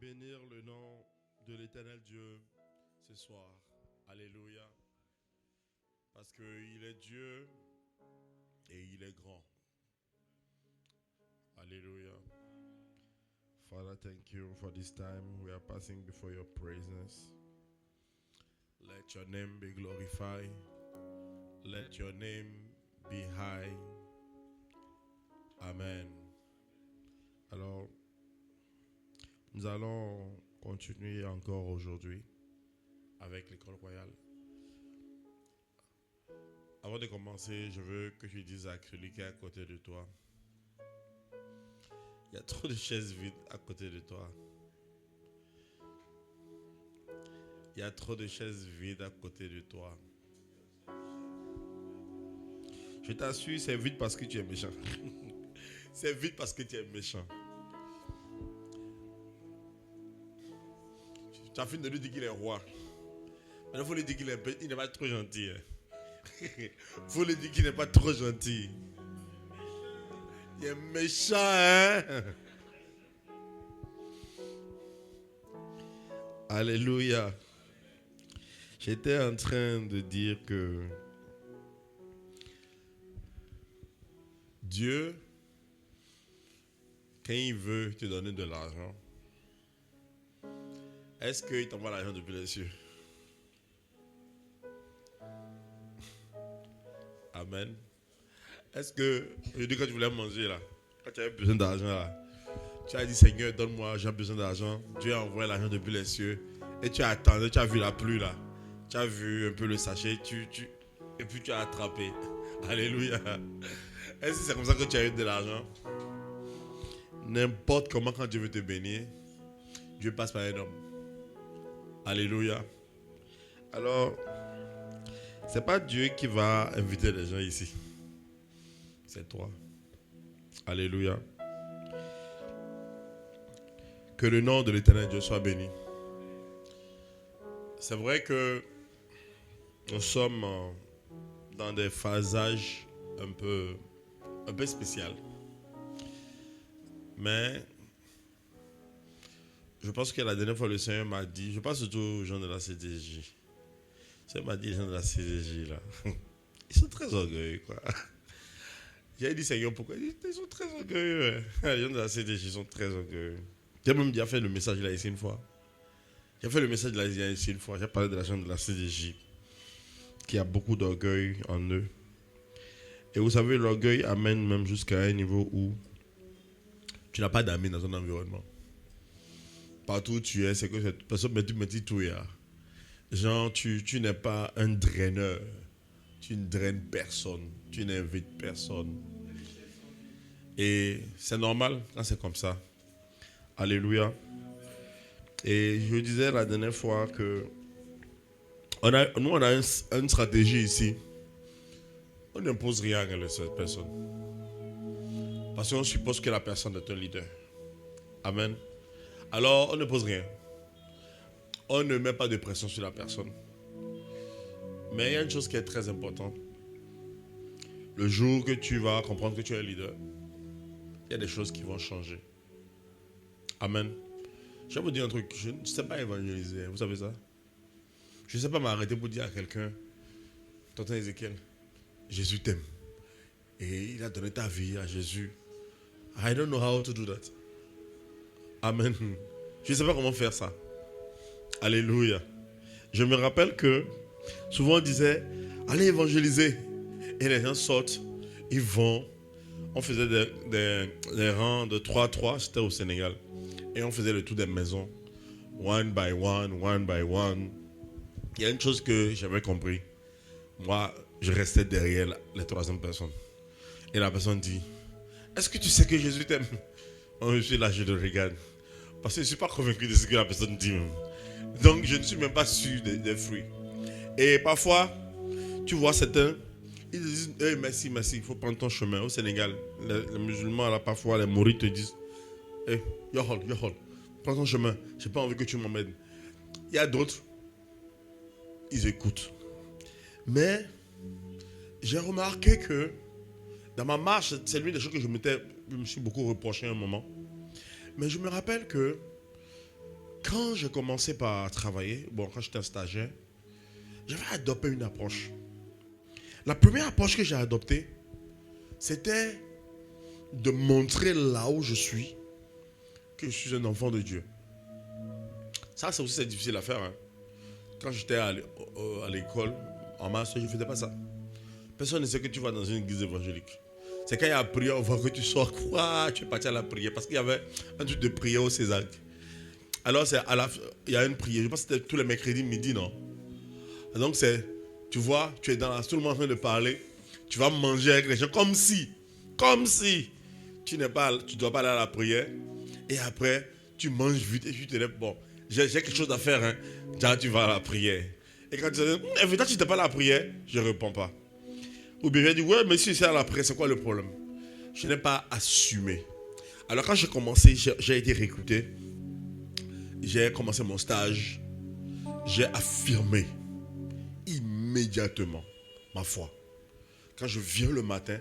bénir le nom de l'Éternel Dieu ce soir. Alléluia. Parce qu'il est Dieu et il est grand. Alléluia. Father, thank you for this time we are passing before your presence. Let your name be glorified. Let your name be high. Amen. Alors, nous allons continuer encore aujourd'hui avec l'école royale. Avant de commencer, je veux que tu dises à celui qui est à côté de toi. Il y a trop de chaises vides à côté de toi. Il y a trop de chaises vides à côté de toi. Je t'assure, c'est vide parce que tu es méchant. C'est vide parce que tu es méchant. Tu as fini de lui dire qu'il est roi. Maintenant, il faut lui dire qu'il n'est pas trop gentil. Il faut lui dire qu'il n'est pas trop gentil. Il est méchant, hein? Alléluia. J'étais en train de dire que Dieu, quand il veut te donner de l'argent, est-ce qu'il t'envoie l'argent depuis les cieux? Amen. Est-ce que, aujourd'hui quand tu voulais manger là, quand tu avais besoin d'argent là, tu as dit Seigneur, donne-moi, j'ai besoin d'argent. Dieu a envoyé l'argent depuis les cieux. Et tu as attendu, tu as vu la pluie là. Tu as vu un peu le sachet, et puis tu as attrapé. Alléluia. Est-ce que c'est comme ça que tu as eu de l'argent? N'importe comment, quand Dieu veut te bénir, Dieu passe par un homme. Alléluia. Alors, c'est pas Dieu qui va inviter les gens ici. C'est toi. Alléluia. Que le nom de l'Éternel Dieu soit béni. C'est vrai que nous sommes dans des phasages un peu spéciaux. Mais je pense que la dernière fois, le Seigneur m'a dit, je pense surtout aux gens de la CDJ. Le Seigneur m'a dit, les gens de la CDJ, là, ils sont très orgueilleux, quoi. J'ai dit, Seigneur, pourquoi? Ils sont très orgueilleux. Les gens de la CDJ sont très orgueilleux. J'ai même déjà fait le message là ici une fois. J'ai fait le message là ici une fois. J'ai parlé de la gens de la CDJ qui a beaucoup d'orgueil en eux. Et vous savez, l'orgueil amène même jusqu'à un niveau où tu n'as pas d'amis dans ton environnement. Partout où tu es, c'est que cette personne me dit tout. Genre, tu n'es pas un draineur. Tu ne draines personne. Tu n'invites personne. Et c'est normal quand c'est comme ça. Alléluia. Et je disais la dernière fois que nous, on a une stratégie ici. On n'impose rien à cette personne. Parce qu'on suppose que la personne est un leader. Amen. Alors, on ne pose rien. On ne met pas de pression sur la personne. Mais il y a une chose qui est très importante. Le jour que tu vas comprendre que tu es un leader, il y a des choses qui vont changer. Amen. Je vais vous dire un truc. Je ne sais pas évangéliser. Vous savez ça? Je ne sais pas m'arrêter pour dire à quelqu'un, tonton Ézéchiel, Jésus t'aime. Et il a donné ta vie à Jésus. I don't know how to do that. Amen. Je ne sais pas comment faire ça. Alléluia. Je me rappelle que souvent on disait, allez évangéliser. Et les gens sortent, ils vont. On faisait des rangs de 3-3, c'était au Sénégal. Et on faisait le tour des maisons. One by one, one by one. Il y a une chose que j'avais compris. Moi, je restais derrière les troisième personne. Et la personne dit, est-ce que tu sais que Jésus t'aime? Je suis là, je le regarde. Parce que je ne suis pas convaincu de ce que la personne dit même. Donc, je ne suis même pas sûr des fruits. Et parfois, tu vois certains, ils disent, hey, merci, il faut prendre ton chemin. Au Sénégal, les musulmans, là, parfois, les mourides te disent, hey, Yohol, prends ton chemin. Je n'ai pas envie que tu m'emmènes. Il y a d'autres, ils écoutent. Mais, j'ai remarqué que dans ma marche, c'est l'une des choses que je me suis beaucoup reproché à un moment. Mais je me rappelle que quand j'ai commencé par travailler, quand j'étais un stagiaire, j'avais adopté une approche. La première approche que j'ai adoptée, c'était de montrer là où je suis que je suis un enfant de Dieu. Ça, c'est aussi difficile à faire. Hein. Quand j'étais à l'école, en master, je ne faisais pas ça. Personne ne sait que tu vas dans une église évangélique. C'est quand il y a la prière, on voit que tu sors. Quoi, tu es parti à la prière. Parce qu'il y avait un truc de prière au César. Alors, il y a une prière. Je pense que c'était tous les mercredis midi, non? Donc, tu vois, tu es tout le monde en train de parler. Tu vas manger avec les gens comme si tu ne dois pas aller à la prière. Et après, tu manges vite et tu te lèves. Bon, j'ai quelque chose à faire. Hein. Déjà, tu vas à la prière. Et quand tu dis, évidemment, tu n'es pas à la prière, je ne réponds pas. Ou bien, je dis, ouais, mais si c'est à la prière, c'est quoi le problème? Je n'ai pas assumé. Alors, quand j'ai commencé, j'ai été recruté. J'ai commencé mon stage. J'ai affirmé immédiatement ma foi. Quand je viens le matin,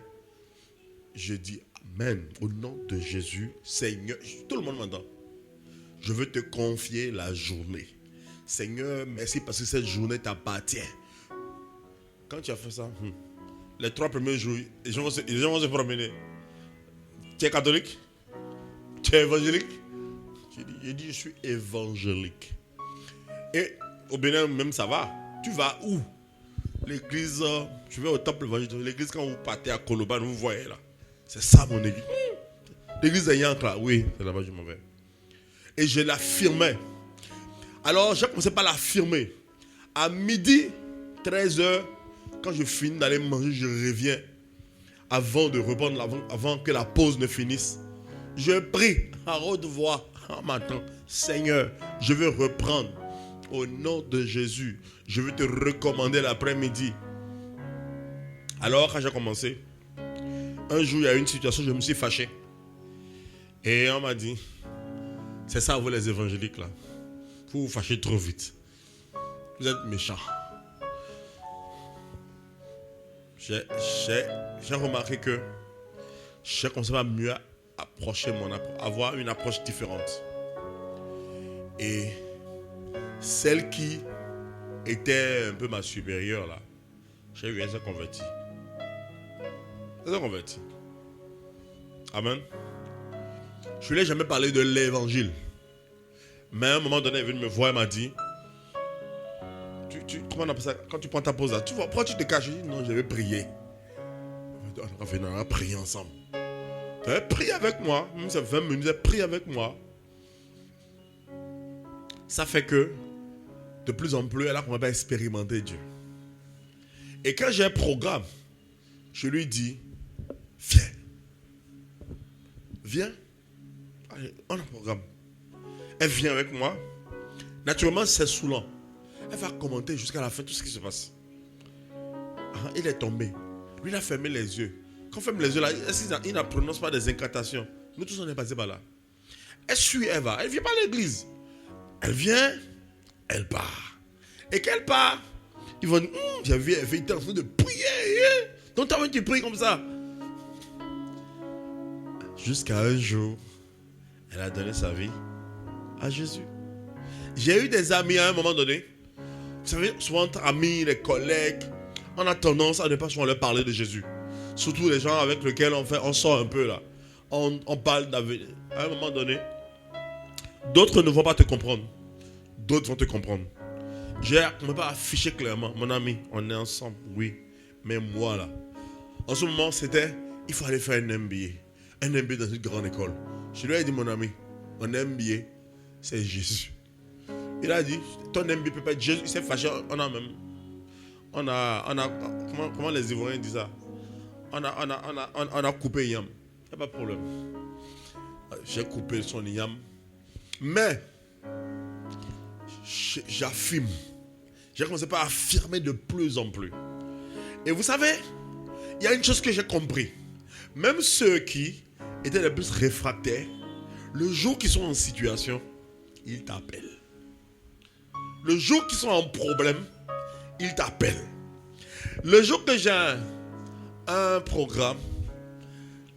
je dis Amen, au nom de Jésus, Seigneur. Tout le monde m'entend. Je veux te confier la journée. Seigneur, merci parce que cette journée t'appartient. Quand tu as fait ça, les 3 premiers jours, les gens vont se promener. Tu es catholique? Tu es évangélique? J'ai dit, je suis évangélique. Et au Bénin, même ça va. Tu vas où? L'église, je vais au temple évangélique. L'église, quand vous partez à Koloban, vous voyez là. C'est ça mon église. L'église de Yank là, oui, c'est là-bas que je m'en vais. Et je l'affirmais. Alors, j'ai commencé par l'affirmer. À midi, 13h, quand je finis d'aller manger, je reviens. Avant de reprendre, avant que la pause ne finisse. Je prie à haute voix en m'attendant. Seigneur, je veux reprendre. Au nom de Jésus, je veux te recommander l'après-midi. Alors, quand j'ai commencé, un jour, il y a eu une situation, je me suis fâché. Et on m'a dit, c'est ça, vous les évangéliques là. Vous vous fâchez trop vite. Vous êtes méchants. J'ai remarqué que j'ai commencé à mieux approcher avoir une approche différente. Et celle qui était un peu ma supérieure là, j'ai eu, elle s'est convertie. Elle s'est convertie. Amen. Je ne lui ai jamais parlé de l'évangile. Mais à un moment donné, elle est venue me voir et m'a dit, comment on appelle ça? Quand tu prends ta pause là, tu vois, pourquoi tu te caches? Je dis non, je vais prier. On va prier ensemble. Elle a prié avec moi, même ça fait 20 minutes, elle a prié avec moi. Ça fait que, de plus en plus, elle a commencé à expérimenter Dieu. Et quand j'ai un programme, je lui dis, viens, allez, on a un programme. Elle vient avec moi. Naturellement, c'est saoulant. Elle va commenter jusqu'à la fin tout ce qui se passe. Il est tombé. Lui, il a fermé les yeux. Quand on ferme les yeux, là, il ne prononce pas des incantations. Nous tous, on est passés par là. Elle suit, elle va. Elle ne vient pas à l'église. Elle vient, elle part. Et qu'elle part, ils vont dire, j'ai vu, elle était en train de prier. Donc, t'as vu qu'il prie comme ça. Jusqu'à un jour, elle a donné sa vie à Jésus. J'ai eu des amis à un moment donné. Vous savez, souvent entre amis, les collègues, on a tendance à ne pas souvent leur parler de Jésus. Surtout les gens avec lesquels on sort un peu là. On parle d'avenir. À un moment donné, d'autres ne vont pas te comprendre. D'autres vont te comprendre. On ne peut pas afficher clairement. Mon ami, on est ensemble, oui. Mais moi là, en ce moment, il faut aller faire un MBA. Un MBA dans une grande école. Je lui ai dit, mon ami, mon MBA, c'est Jésus. Il a dit, ton MBA peut pas être Jésus. Il s'est fâché. Comment les Ivoiriens disent ça? On a coupé Yam. Il n'y a pas de problème. J'ai coupé son Yam. Mais, j'affirme. J'ai commencé par affirmer de plus en plus. Et vous savez, il y a une chose que j'ai compris. Même ceux qui étaient les plus réfractaires, le jour qu'ils sont en situation, ils t'appellent. Le jour qu'ils sont en problème, ils t'appellent. Le jour que j'ai un programme,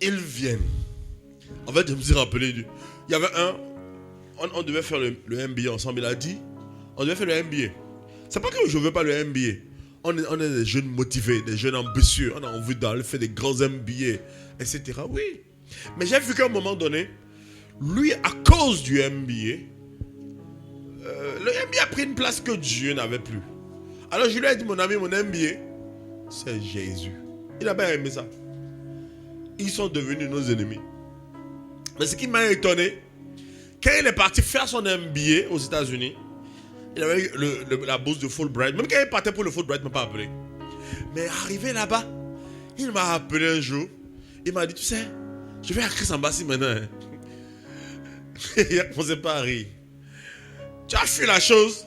ils viennent. En fait, je me suis rappelé, il y avait on devait faire le MBA ensemble. Il a dit, on devait faire le MBA. C'est pas que je veux pas le MBA. On est des jeunes motivés, des jeunes ambitieux. On a envie d'aller faire des grands MBA, etc. Oui. Mais j'ai vu qu'à un moment donné, lui, à cause du MBA, le MBA a pris une place que Dieu n'avait plus. Alors je lui ai dit, mon ami, mon MBA, c'est Jésus. Il n'a pas aimé ça. Ils sont devenus nos ennemis. Mais ce qui m'a étonné, quand il est parti faire son MBA aux États-Unis, il avait eu la bourse de Fulbright. Même quand il partait pour le Fulbright, il ne m'a pas appelé. Mais arrivé là-bas, il m'a appelé un jour. Il m'a dit, tu sais, je vais à Chris Embassy maintenant. Hein. Il a commencé pas à rire. Tu as fait la chose,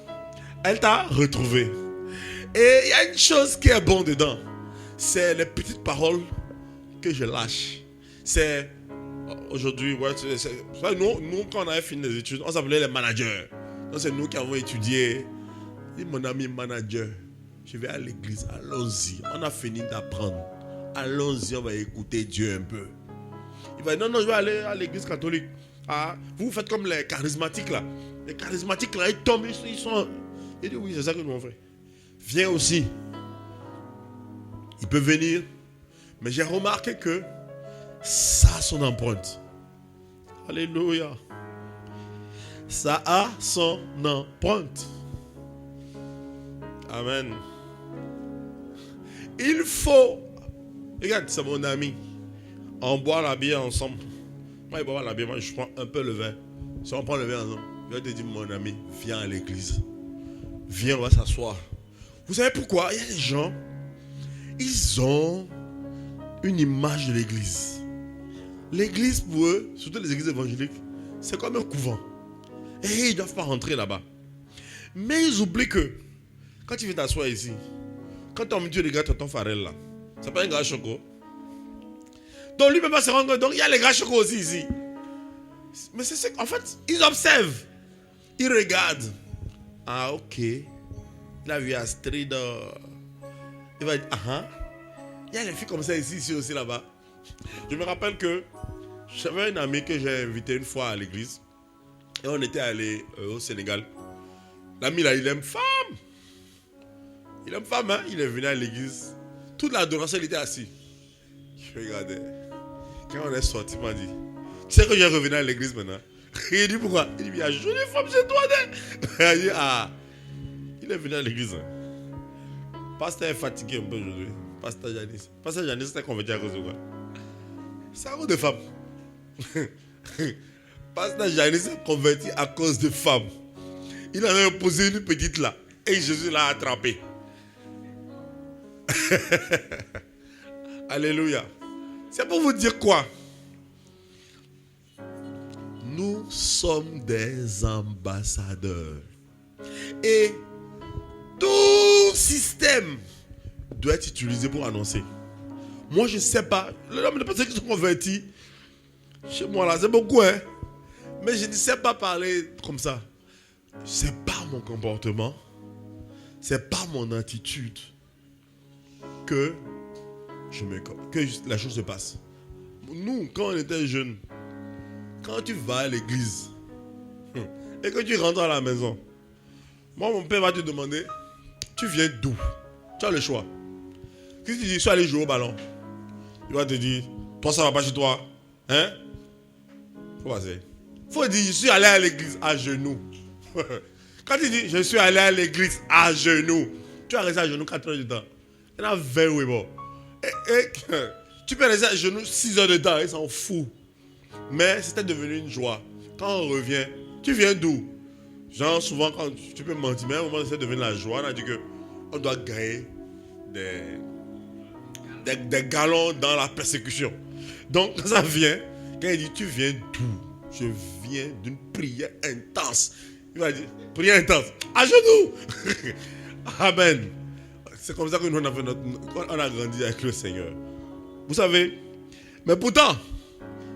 elle t'a retrouvé. Et il y a une chose qui est bonne dedans. C'est les petites paroles que je lâche. C'est aujourd'hui, ouais, nous, quand on avait fini les études, on s'appelait les managers. Donc c'est nous qui avons étudié. Il dit, mon ami manager, je vais à l'église, allons-y. On a fini d'apprendre. Allons-y, on va écouter Dieu un peu. Il va dire, non, je vais aller à l'église catholique. Ah, vous faites comme les charismatiques là. Les charismatiques là, ils tombent, ils sont... Il dit, oui, c'est ça que nous on fait. Viens aussi. Il peut venir. Mais j'ai remarqué que ça a son empreinte. Alléluia. Ça a son empreinte. Amen. Il faut... Regarde, c'est mon ami. On boit la bière ensemble. Moi, il boit la bière, moi, je prends un peu le vin. Si on prend le vin ensemble, je vais te dire, mon ami, viens à l'église. Viens, on va s'asseoir. Vous savez pourquoi? Il y a des gens, ils ont une image de l'église. L'église, pour eux, surtout les églises évangéliques, c'est comme un couvent. Et ils ne doivent pas rentrer là-bas. Mais ils oublient que, quand tu viens t'asseoir ici, quand ton Dieu regarde tonton Farel là, c'est pas un gars choco. Donc lui ne peut pas se rendre compte. Donc il y a les gars choco aussi ici. Mais c'est en fait, ils observent. Ils regardent. Ah, ok. Il a vu Astrid. Il va dire, ah, il y a les filles comme ça ici aussi là-bas. Je me rappelle que j'avais un ami que j'ai invité une fois à l'église. Et on était allé au Sénégal. L'ami là, il aime femme. Il aime femme, hein. Il est venu à l'église. Toute l'adoration, il était assis. Je regardais. Quand on est sorti, il m'a dit, tu sais que je vais revenir à l'église maintenant. Il dit pourquoi? Il dit, il y a une jolie femme chez toi. Il dit, ah. Il est venu à l'église. Hein. Pasteur est fatigué un peu aujourd'hui. Pasteur Janis. Pasteur Janis s'est converti à cause de quoi? C'est à cause de femmes. Pasteur Janis s'est converti à cause de femmes. Il en a posé une petite là. Et Jésus l'a attrapé. Alléluia. C'est pour vous dire quoi? Nous sommes des ambassadeurs. Et tout système doit être utilisé pour annoncer. Moi, je ne sais pas. Le nombre de personnes qui sont converties chez moi là, c'est beaucoup, hein. Mais je ne sais pas parler comme ça. C'est pas mon comportement. C'est pas mon attitude que la chose se passe. Nous, quand on était jeunes, quand tu vas à l'église et que tu rentres à la maison, moi, mon père va te demander, tu viens d'où? Tu as le choix. Si tu dis, je suis allé jouer au ballon, il va te dire, toi, ça va pas chez toi. Hein? Faut passer. Faut dire, je suis allé à l'église à genoux. Quand tu dis, je suis allé à l'église à genoux, tu vas rester à genoux 4 heures de temps. Il y en a 20, oui, bon. Et tu peux rester à genoux 6 heures de temps, ils s'en foutent. Mais c'était devenu une joie. Quand on revient, tu viens d'où? Genre, souvent, quand tu peux mentir, mais à un moment, c'est devenu la joie. On a dit qu'on doit gagner des galons dans la persécution. Donc, quand ça vient, quand il dit, tu viens d'où? Je viens d'une prière intense. Il va dire, prière intense, à genoux. Amen. C'est comme ça que nous, on a grandi avec le Seigneur. Vous savez, mais pourtant,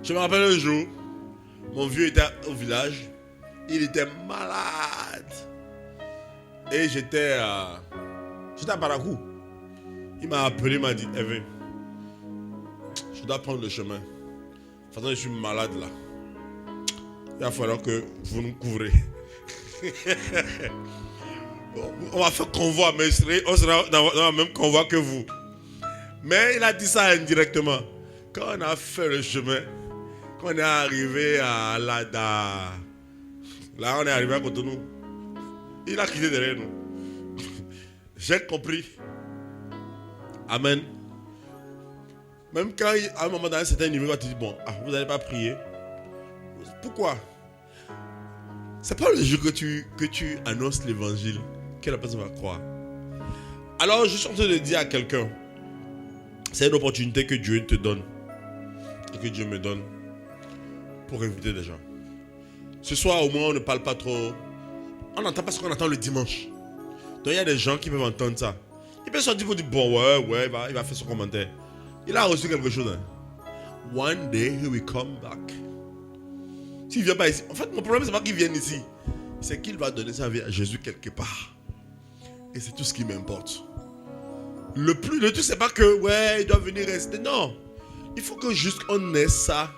je me rappelle un jour, mon vieux était au village, il était malade. Et j'étais à Parakou. Il m'a appelé, il m'a dit, Evan, je dois prendre le chemin. De toute façon, je suis malade là. il va falloir que vous nous couvrez. On va faire convoi, mais on sera dans le même convoi que vous. Mais il a dit ça indirectement. Quand on a fait le chemin, quand on est arrivé à Lada, là on est arrivé à Cotonou, il a quitté derrière nous. J'ai compris. Amen. Même quand à un moment dans un certain niveau, il va te dire, bon, vous n'allez pas prier. Pourquoi? C'est pas le jour que tu annonces l'évangile que la personne va croire. Alors je suis en train de dire à quelqu'un, c'est une opportunité que Dieu te donne et que Dieu me donne pour inviter des gens. Ce soir au moins on ne parle pas trop. On n'entend pas ce qu'on entend le dimanche. Donc il y a des gens qui peuvent entendre ça. Ils peuvent sortir pour dire bon ouais il va faire son commentaire. Il a reçu quelque chose. Hein. One day he will come back. S'il ne vient pas ici. En fait mon problème c'est pas qu'il vienne ici. C'est qu'il va donner sa vie à Jésus quelque part. Et c'est tout ce qui m'importe. Le tout c'est pas que ouais il doit venir rester. Non. Il faut que juste on ait ça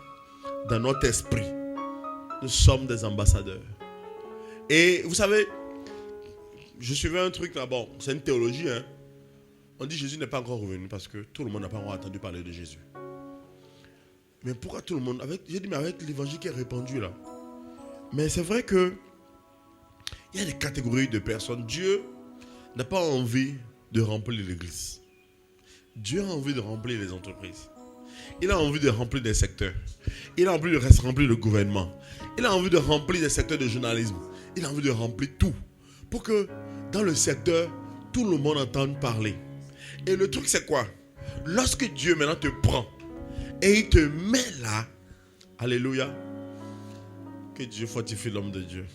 dans notre esprit. Nous sommes des ambassadeurs. Et vous savez, je suivais un truc là, bon, c'est une théologie, hein. On dit Jésus n'est pas encore revenu parce que tout le monde n'a pas encore entendu parler de Jésus. Mais pourquoi tout le monde? J'ai dit, mais avec l'évangile qui est répandu là. Mais c'est vrai que il y a des catégories de personnes. Dieu n'a pas envie de remplir l'église. Dieu a envie de remplir les entreprises. Il a envie de remplir des secteurs. Il a envie de remplir le gouvernement. Il a envie de remplir des secteurs de journalisme. Il a envie de remplir tout. Pour que dans le secteur, tout le monde entende parler. Et le truc c'est quoi? Lorsque Dieu maintenant te prend et il te met là, alléluia, que Dieu fortifie l'homme de Dieu.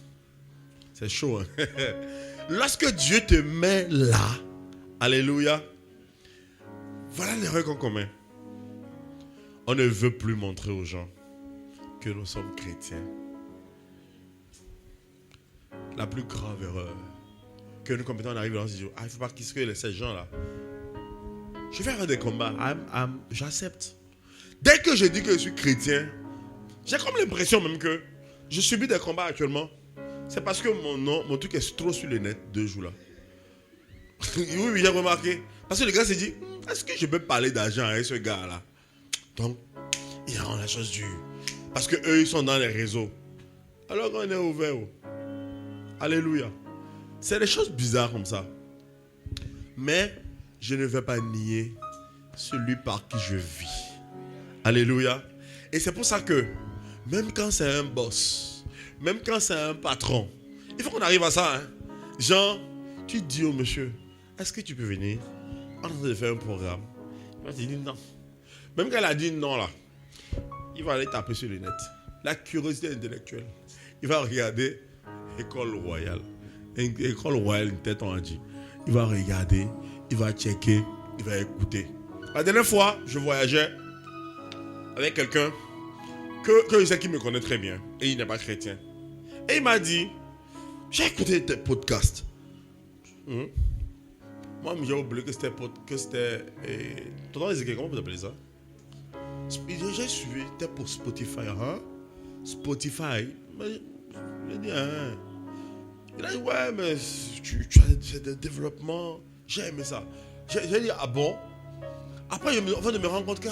C'est chaud, hein? Lorsque Dieu te met là, alléluia, voilà l'erreur qu'on commet. On ne veut plus montrer aux gens que nous sommes chrétiens. La plus grave erreur que nous commettons, on arrive là, on se dit, il ne faut pas qu'ils se ces gens-là. Je vais faire des combats, j'accepte. Dès que je dis que je suis chrétien, j'ai comme l'impression même que je subis des combats actuellement. C'est parce que mon truc est trop sur le net 2 jours là. Oui, j'ai remarqué. Parce que le gars s'est dit, est-ce que je peux parler d'argent avec ce gars-là? Donc, il rend la chose dure. Parce qu'eux, ils sont dans les réseaux. Alors qu'on est ouvert. Alléluia. C'est des choses bizarres comme ça. Mais je ne vais pas nier celui par qui je vis. Alléluia. Et c'est pour ça que, même quand c'est un boss, même quand c'est un patron, il faut qu'on arrive à ça. Hein. Genre, tu dis au monsieur, est-ce que tu peux venir? On est en train de faire un programme. Il va te dire non. Même quand elle a dit non là, il va aller taper sur le net. La curiosité intellectuelle. Il va regarder École Royale. École Royale, une tête en dit. Il va regarder, il va checker, il va écouter. La dernière fois, je voyageais avec quelqu'un que je sais qu'il me connaît très bien. Et il n'est pas chrétien. Et il m'a dit, j'ai écouté tes podcasts. Moi, j'ai oublié que c'était... Tonton Ezekiel, comment vous appelez ça? J'ai suivi, c'était pour Spotify. Hein? Spotify. J'ai dit, hein? Il a dit, ouais, mais tu as des développements. J'ai aimé ça. J'ai dit, ah bon? Après, je me rends compte que,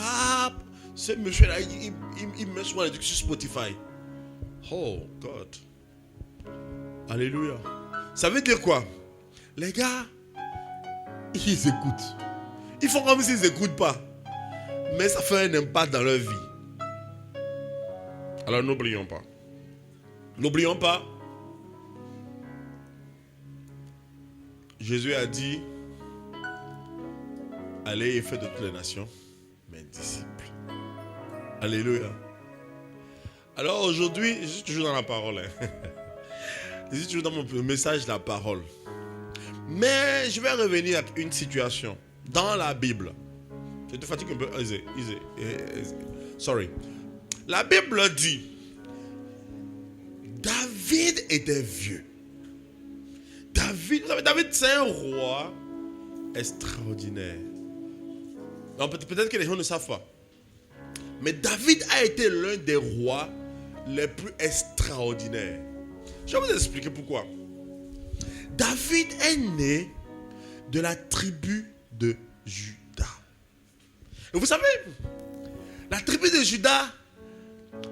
ce monsieur-là, il met souvent les trucs sur Spotify. Oh, God. Alléluia. Ça veut dire quoi? Les gars, ils écoutent. Ils font comme s'ils n'écoutent pas. Mais ça fait un impact dans leur vie. Alors n'oublions pas. N'oublions pas. Jésus a dit, allez et faites de toutes les nations mes disciples. Alléluia. Alors aujourd'hui, je suis toujours dans la parole. Hein. Je suis toujours dans mon message, la parole. Mais je vais revenir à une situation dans la Bible. Je te fatigue un peu. Sorry. La Bible dit, David était vieux. David, c'est un roi extraordinaire. Donc, peut-être que les gens ne savent pas. Mais David a été l'un des rois les plus extraordinaires. Je vais vous expliquer pourquoi. David est né de la tribu de Juda. Et vous savez, la tribu de Juda,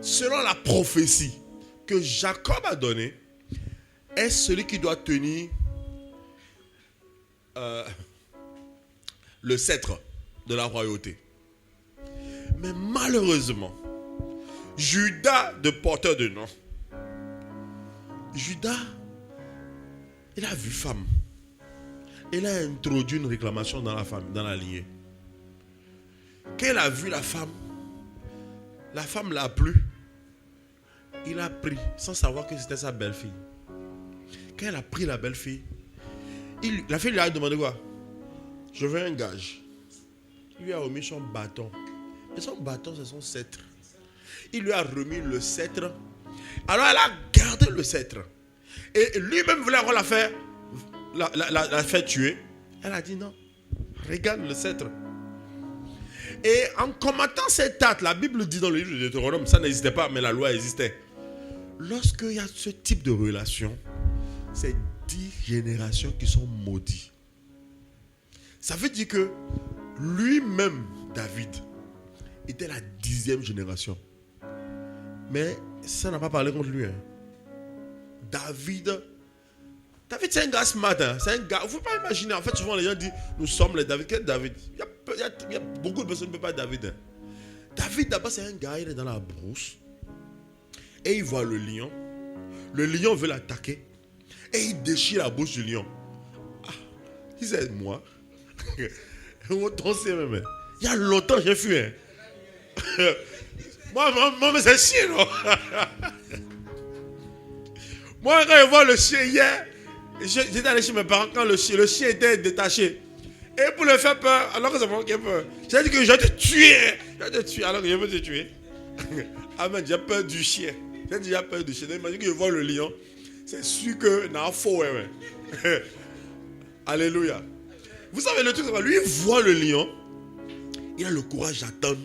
selon la prophétie que Jacob a donnée, est celui qui doit tenir le sceptre de la royauté. Mais malheureusement, Judas, de porteur de nom, Judas, il a vu femme. Il a introduit une réclamation dans la femme, dans la lignée. Quand il a vu la femme l'a plu. Il a pris, sans savoir que c'était sa belle-fille. Quand elle a pris la belle-fille, la fille lui a demandé quoi? Je veux un gage. Il lui a remis son bâton. Et son bâton, c'est son sceptre. Il lui a remis le sceptre. Alors elle a gardé le sceptre. Et lui-même voulait encore la faire tuer. Elle a dit non. Regarde le sceptre. Et en commentant cet acte, la Bible dit dans le livre de Deutéronome, ça n'existait pas, mais la loi existait. Lorsqu'il y a ce type de relation, c'est 10 générations qui sont maudites. Ça veut dire que lui-même, David, était la 10e génération. Mais ça n'a pas parlé contre lui. David, c'est un gars smart. C'est un gars. Vous ne pouvez pas imaginer. En fait, souvent les gens disent nous sommes les David. Quel David? Il y a beaucoup de personnes qui ne peuvent pas David. David, d'abord, c'est un gars. Il est dans la brousse. Et il voit le lion. Le lion veut l'attaquer. Et il déchire la bouche du lion. Ah, il dit moi. Il y a longtemps j'ai fui. Moi, mais c'est chien, non? Moi, quand je vois le chien hier, j'étais allé chez mes parents quand le chien était détaché. Et pour le faire peur, alors que c'est moi qui ai peur, j'ai dit que je vais te tuer. Je vais te tuer alors que je veux te tuer. Amen, j'ai peur du chien. J'ai déjà peur du chien. Imagine que je vois le lion. C'est sûr que n'a faux. Alléluia. Vous savez le truc, lui il voit le lion. Il a le courage d'attendre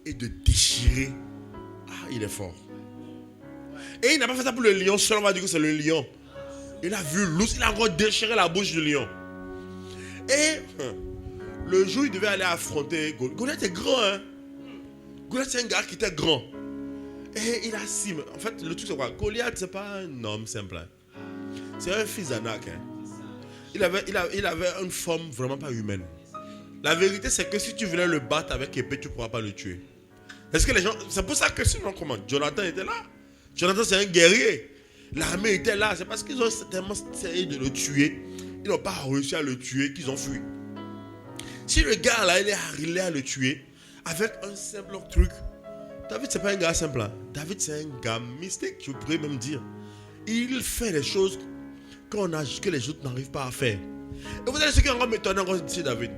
et de déchirer. Ah, il est fort. Et il n'a pas fait ça pour le lion seul, on va dire que c'est le lion. Il a vu l'ours, il a encore déchiré la bouche du lion. Et le jour où il devait aller affronter Goliath. Goliath est grand, hein. Goliath c'est un gars qui était grand. Et il a six. En fait, le truc c'est quoi? Goliath c'est pas un homme simple. Hein. C'est un fils d'Anak. Hein. Il avait une forme vraiment pas humaine. La vérité c'est que si tu voulais le battre avec épée, tu ne pourras pas le tuer. Est-ce que les gens. C'est pour ça que sinon comment? Jonathan était là. Jonathan c'est un guerrier. L'armée était là. C'est parce qu'ils ont tellement essayé de le tuer. Ils n'ont pas réussi à le tuer qu'ils ont fui. Si le gars là il est arrivé à le tuer avec un simple truc. David c'est pas un gars simple. Hein. David c'est un gars mystique, je pourrais même dire. Il fait des choses que les autres n'arrivent pas à faire. Et vous savez ce qui est encore m'étonne encore ici David.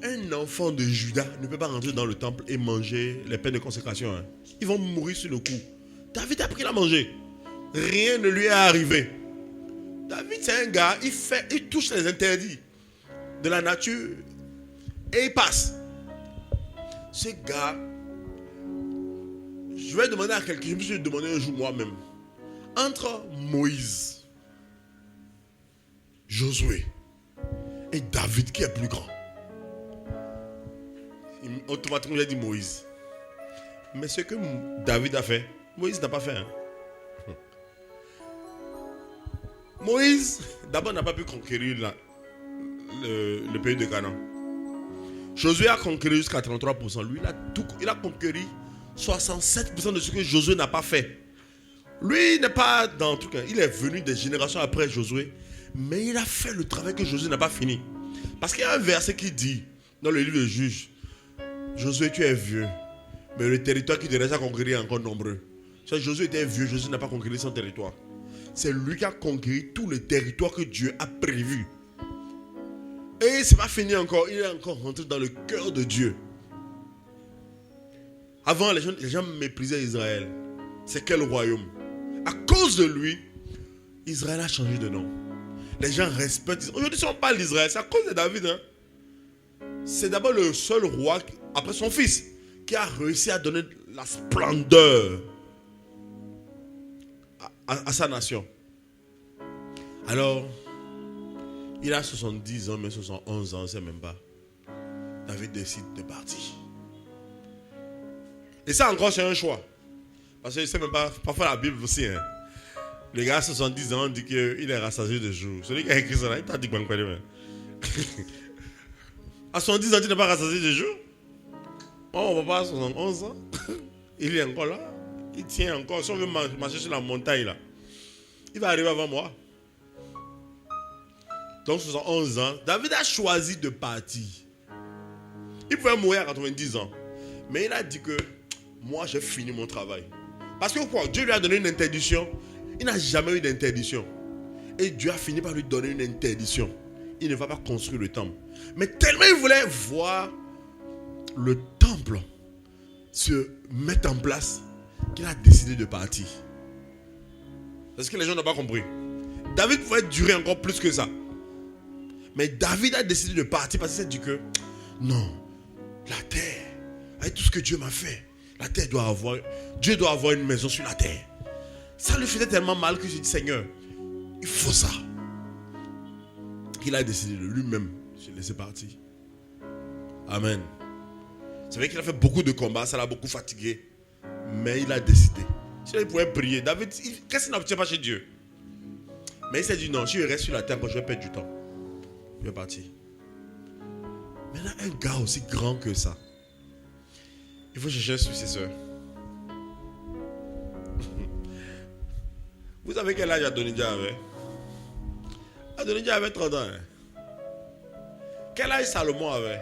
Un enfant de Judas ne peut pas rentrer dans le temple et manger les pains de consécration. Hein. Ils vont mourir sur le coup. David a pris à manger. Rien ne lui est arrivé. David c'est un gars, il touche les interdits de la nature et il passe. Ce gars, je vais demander à quelqu'un, je me suis demandé un jour moi-même, entre Moïse, Josué et David, qui est plus grand? Automatiquement j'ai dit Moïse. Mais ce que David a fait, Moïse n'a pas fait. Hein. Moïse, d'abord, n'a pas pu conquérir le pays de Canaan. Josué a conquéri jusqu'à 33%. Lui, il a conquéri 67% de ce que Josué n'a pas fait. Lui, il n'est pas dans le truc. Il est venu des générations après Josué. Mais il a fait le travail que Josué n'a pas fini. Parce qu'il y a un verset qui dit, dans le livre de Juges, Josué, tu es vieux. Mais le territoire qui te reste à conquérir est encore nombreux. Josué était vieux, Josué n'a pas conquéri son territoire. C'est lui qui a conquéri tout le territoire que Dieu a prévu. Et ce n'est pas fini encore. Il est encore rentré dans le cœur de Dieu. Avant, les gens méprisaient Israël. C'est quel royaume? À cause de lui, Israël a changé de nom. Les gens respectent. Aujourd'hui, si on parle d'Israël, c'est à cause de David. Hein? C'est d'abord le seul roi, après son fils, qui a réussi à donner la splendeur à sa nation. Alors, il a 70 ans, mais 71 ans, on ne sait même pas. David décide de partir. Et ça encore, c'est un choix. Parce que je ne sais même pas, parfois la Bible aussi, hein. Le gars à 70 ans dit qu'il est rassasié de jours. Celui qui a écrit ça là, il t'a dit quoi de à 70 ans, tu n'es pas rassasié de jours. Oh, mon papa a 71 ans. Il est encore là. Il tient encore. Si on veut marcher sur la montagne là, il va arriver avant moi. Donc 71 ans, David a choisi de partir. Il pouvait mourir à 90 ans. Mais il a dit que moi j'ai fini mon travail. Parce que quoi, Dieu lui a donné une interdiction. Il n'a jamais eu d'interdiction. Et Dieu a fini par lui donner une interdiction. Il ne va pas construire le temple. Mais tellement il voulait voir le temple se mettre en place qu'il a décidé de partir. Parce que les gens n'ont pas compris. David pouvait durer encore plus que ça. Mais David a décidé de partir parce qu'il s'est dit que non, la terre, avec tout ce que Dieu m'a fait, la terre doit avoir, Dieu doit avoir une maison sur la terre. Ça lui faisait tellement mal que j'ai dit Seigneur, il faut ça. Il a décidé de lui-même se laisser partir. Amen. C'est vrai qu'il a fait beaucoup de combats, ça l'a beaucoup fatigué. Mais il a décidé. Sinon il pouvait prier. David, qu'est-ce qu'il n'obtient pas chez Dieu? Mais il s'est dit non, si je reste sur la terre, je vais perdre du temps. Il est parti. Maintenant, un gars aussi grand que ça, il faut chercher un successeur. Vous savez quel âge Adonijah avait? Adonijah avait 30 ans. Hein? Quel âge Salomon avait?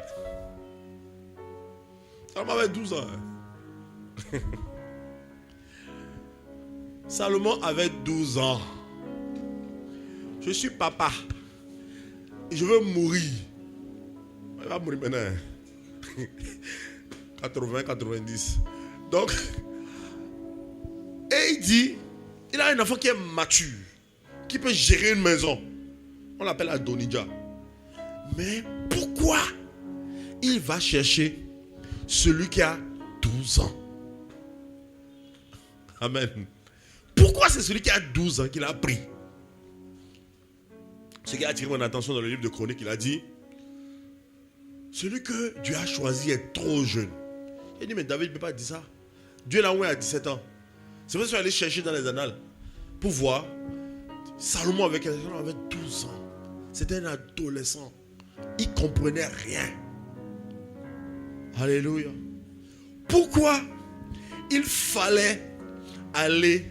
Salomon avait 12 ans. Hein? Salomon avait 12 ans. Je suis papa. Je veux mourir. Il va mourir maintenant. 80, 90. Donc, et il dit, il a un enfant qui est mature, qui peut gérer une maison. On l'appelle Adonijah. Mais pourquoi il va chercher celui qui a 12 ans? Amen. Pourquoi c'est celui qui a 12 ans qu'il a pris? Ce qui a attiré mon attention dans le livre de Chroniques, il a dit, celui que Dieu a choisi est trop jeune. Il a dit, mais David ne peut pas dire ça. Dieu l'a envoyé à 17 ans. C'est vrai qu'ils sont allés chercher dans les annales pour voir. Salomon avait 12 ans. C'était un adolescent. Il ne comprenait rien. Alléluia. Pourquoi il fallait aller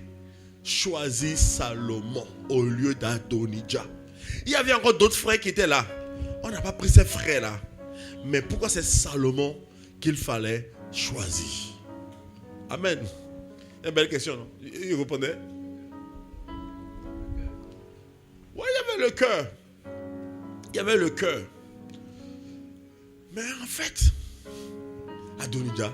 choisir Salomon au lieu d'Adonijah? Il y avait encore d'autres frères qui étaient là. On n'a pas pris ces frères-là. Mais pourquoi c'est Salomon qu'il fallait choisir? Amen. Une belle question, non? Il répondait. Oui, il y avait le cœur. Il y avait le cœur. Mais en fait, Adonijah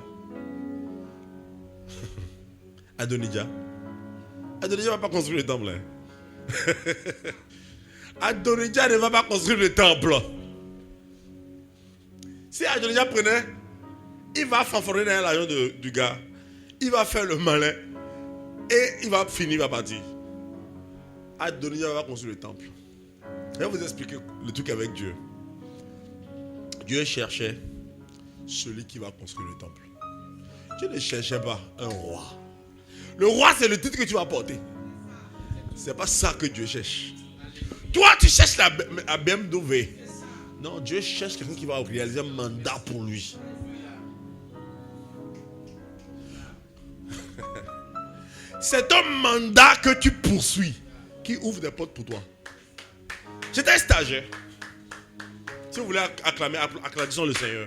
ne va pas construire le temple. Adonijah ne va pas construire le temple. Si Adonijah prenait, il va fanfaronner dans l'argent du gars. Il va faire le malin. Et il va finir, il va partir. Adonijah va construire le temple. Je vais vous expliquer le truc avec Dieu. Dieu cherchait celui qui va construire le temple. Dieu ne cherchait pas un roi. Le roi, c'est le titre que tu vas porter. C'est pas ça que Dieu cherche. Toi, tu cherches la BMW. Non, Dieu cherche quelqu'un qui va réaliser un mandat pour lui. C'est un mandat que tu poursuis qui ouvre des portes pour toi. J'étais un stagiaire. Si vous voulez acclamer, acclamons le Seigneur.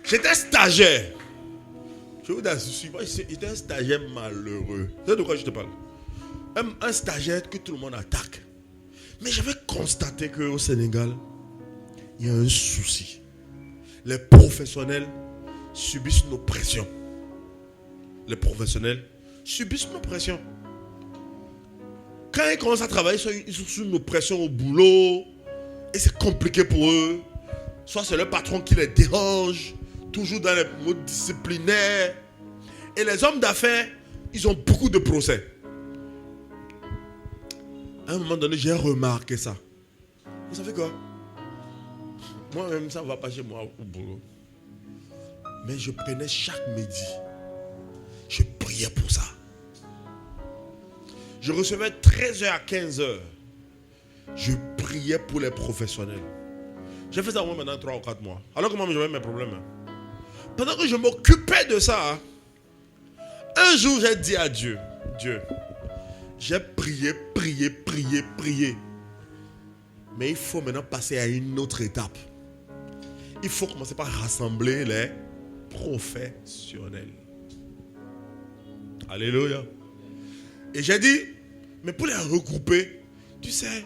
J'étais stagiaire. Je vous assure, moi j'étais un stagiaire malheureux. Vous savez de quoi je te parle? Un stagiaire que tout le monde attaque. Mais j'avais constaté qu'au Sénégal, il y a un souci. Les professionnels subissent nos pressions. Les professionnels subissent nos pressions. Quand ils commencent à travailler, ils sont sous nos pressions au boulot. Et c'est compliqué pour eux. soit c'est le patron qui les dérange, toujours dans les modes disciplinaires. Et les hommes d'affaires, ils ont beaucoup de procès. À un moment donné, j'ai remarqué ça. Vous savez quoi? Moi-même, ça ne va pas chez moi au boulot. Mais je prenais chaque midi. Je priais pour ça. Je recevais 13h à 15h. Je priais pour les professionnels. J'ai fait ça moi maintenant 3 ou 4 mois. Alors que moi, j'avais mes problèmes. Pendant que je m'occupais de ça, un jour, j'ai dit à Dieu, Dieu, j'ai prié. Mais il faut maintenant passer à une autre étape. Il faut commencer par rassembler les professionnels. Alléluia. Et j'ai dit, mais pour les regrouper, tu sais,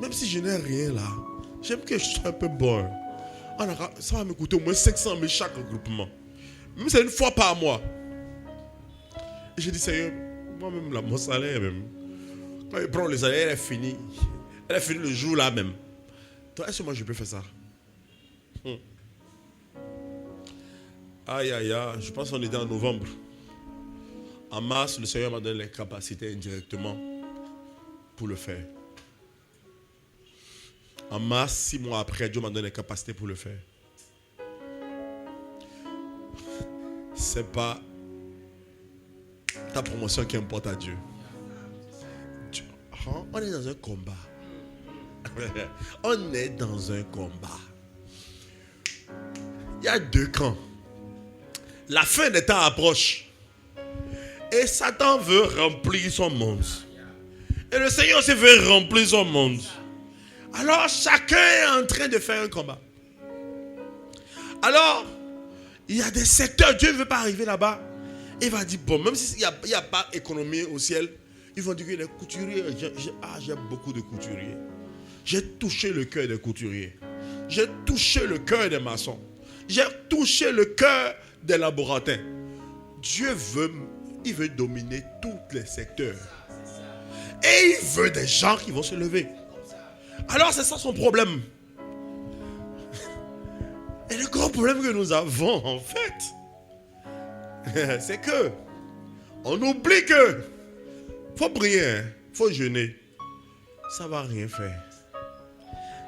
même si je n'ai rien là, j'aime que je sois un peu bon. Ça va me coûter au moins 500 000 chaque regroupement. Même si c'est une fois par mois. Et j'ai dit, Seigneur, moi-même là, mon salaire même. Quand je prends le salaire, elle est finie. Elle est finie le jour là même. Donc, est-ce que moi je peux faire ça? Aïe, aïe, aïe. Je pense qu'on était en novembre. En mars, le Seigneur m'a donné les capacités indirectement pour le faire. En mars, 6 mois après, Dieu m'a donné les capacités pour le faire. C'est pas ta promotion qui importe à Dieu. On est dans un combat. On est dans un combat. Il y a 2 camps. La fin des temps approche. Et Satan veut remplir son monde. Et le Seigneur aussi veut remplir son monde. Alors chacun est en train de faire un combat. Alors, il y a des secteurs, Dieu ne veut pas arriver là-bas. Il va dire, bon, même s'il n'y a pas d'économie au ciel, ils vont dire que les couturiers, j'ai beaucoup de couturiers. J'ai touché le cœur des couturiers. J'ai touché le cœur des maçons. J'ai touché le cœur des laborantins. Dieu il veut dominer tous les secteurs. Et il veut des gens qui vont se lever. Alors c'est ça son problème. Et le grand problème que nous avons en fait, c'est que on oublie que faut prier, faut jeûner. Ça ne va rien faire.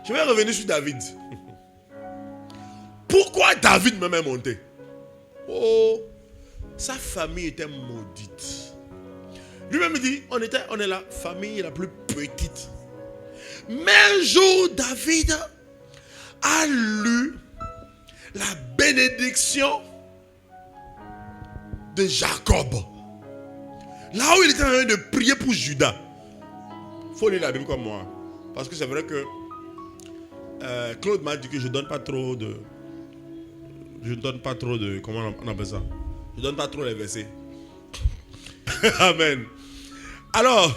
Je vais revenir sur David. Pourquoi David même est monté? Oh, sa famille était maudite. Lui-même dit, on est la famille la plus petite. Mais un jour, David a lu la bénédiction de Jacob. Là où il était en train de prier pour Judas. Il faut lire la Bible comme moi. Parce que c'est vrai que Claude m'a dit que je ne donne pas trop de... Comment on appelle ça? Je ne donne pas trop les versets. Amen. Alors,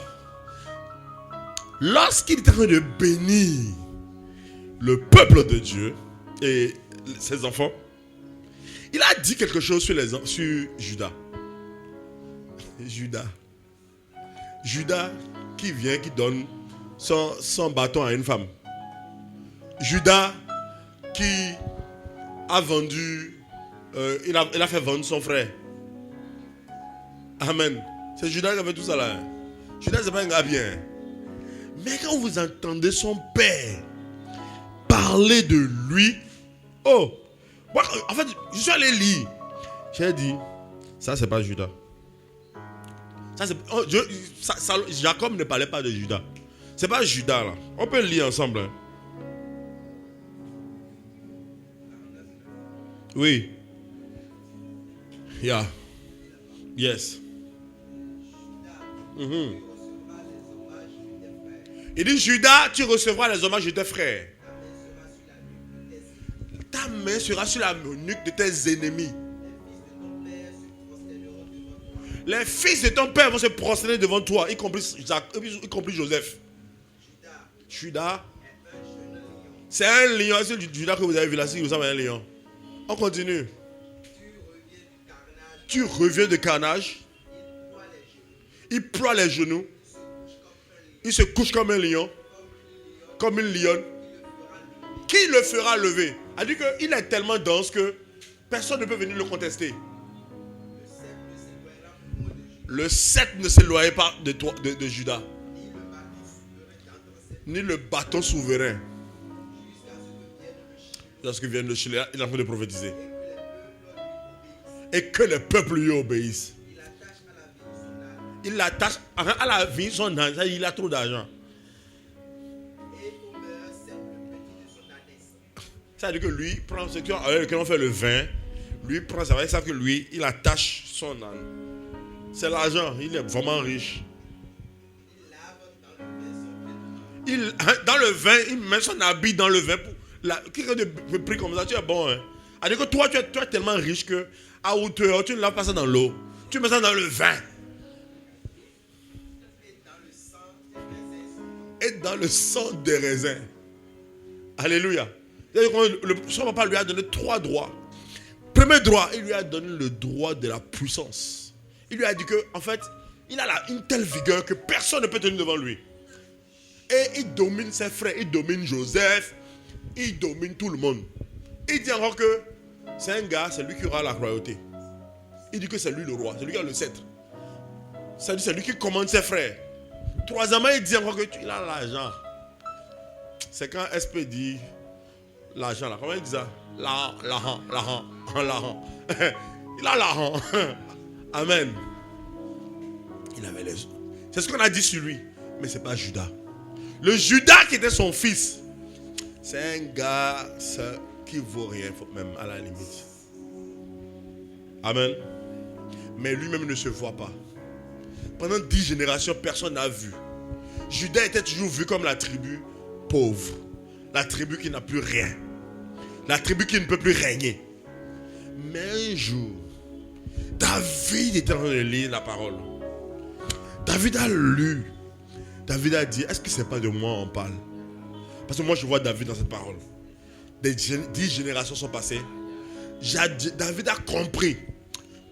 lorsqu'il est en train de bénir le peuple de Dieu et ses enfants, il a dit quelque chose sur Judas. Judas qui vient, qui donne son bâton à une femme. Judas qui a vendu, il a fait vendre son frère. Amen. C'est Judas qui a fait tout ça là. Judas, c'est pas un gars bien. Mais quand vous entendez son père parler de lui, oh, moi, en fait, je suis allé lire. J'ai dit, ça c'est pas Judas. Jacob ne parlait pas de Judas. C'est pas Judas là. On peut le lire ensemble. Hein. Oui. Yeah. Yes. Il dit, Judas, tu recevras les hommages de tes frères. Ta main sera sur la nuque de tes ennemis. Les fils de ton père vont se prosterner devant toi, y compris Joseph. Judas, c'est un lion. C'est le Judas que vous avez vu là, si vous avez un lion. On continue. Tu reviens de carnage. Il ploie les genoux. Il se couche comme un lion. Comme une lionne. Qui le fera lever? a dit qu'il est tellement dense que personne ne peut venir le contester. Le sceptre ne s'éloignait pas de Judas. Ni le bâton souverain. Lorsque vienne le Chili, il est en train de prophétiser. Et que le peuple lui obéisse. Il l'attache à la vie son âne. Il a trop d'argent. Ça veut dire que lui prend ce qui on fait le vin. Lui prend ça. Ça que lui, il attache son âne. C'est l'argent. Il est vraiment riche. Dans le vin, il met son habit dans le vin. Quelqu'un de prix comme ça, tu es bon. Hein? C'est-à-dire que toi, tu es tellement riche que à hauteur, tu ne laves pas ça dans l'eau. Tu mets ça dans le vin. Et dans le sang des raisins. Alléluia. Son papa lui a donné 3 droits. Premier droit, il lui a donné le droit de la puissance. Il lui a dit que, en fait, il a une telle vigueur que personne ne peut tenir devant lui. Et il domine ses frères, il domine Joseph, il domine tout le monde. Il dit encore que c'est un gars, c'est lui qui aura la royauté. Il dit que c'est lui le roi, c'est lui qui a le sceptre. C'est lui qui commande ses frères. Troisièmement, il dit encore qu'il a l'argent. C'est quand SP dit l'argent là. Comment il dit ça? L'argent. Il a l'argent. Amen. Il avait les... C'est ce qu'on a dit sur lui. Mais ce n'est pas Judas. Le Judas qui était son fils, c'est un gars qui ne vaut rien, même à la limite. Amen. Mais lui-même ne se voit pas. Pendant 10 générations, personne n'a vu. Judas était toujours vu comme la tribu pauvre. La tribu qui n'a plus rien. La tribu qui ne peut plus régner. Mais un jour, David était en train de lire la parole. David a lu. David a dit, est-ce que ce n'est pas de moi on parle? Parce que moi je vois David dans cette parole. 10 générations sont passées. David a compris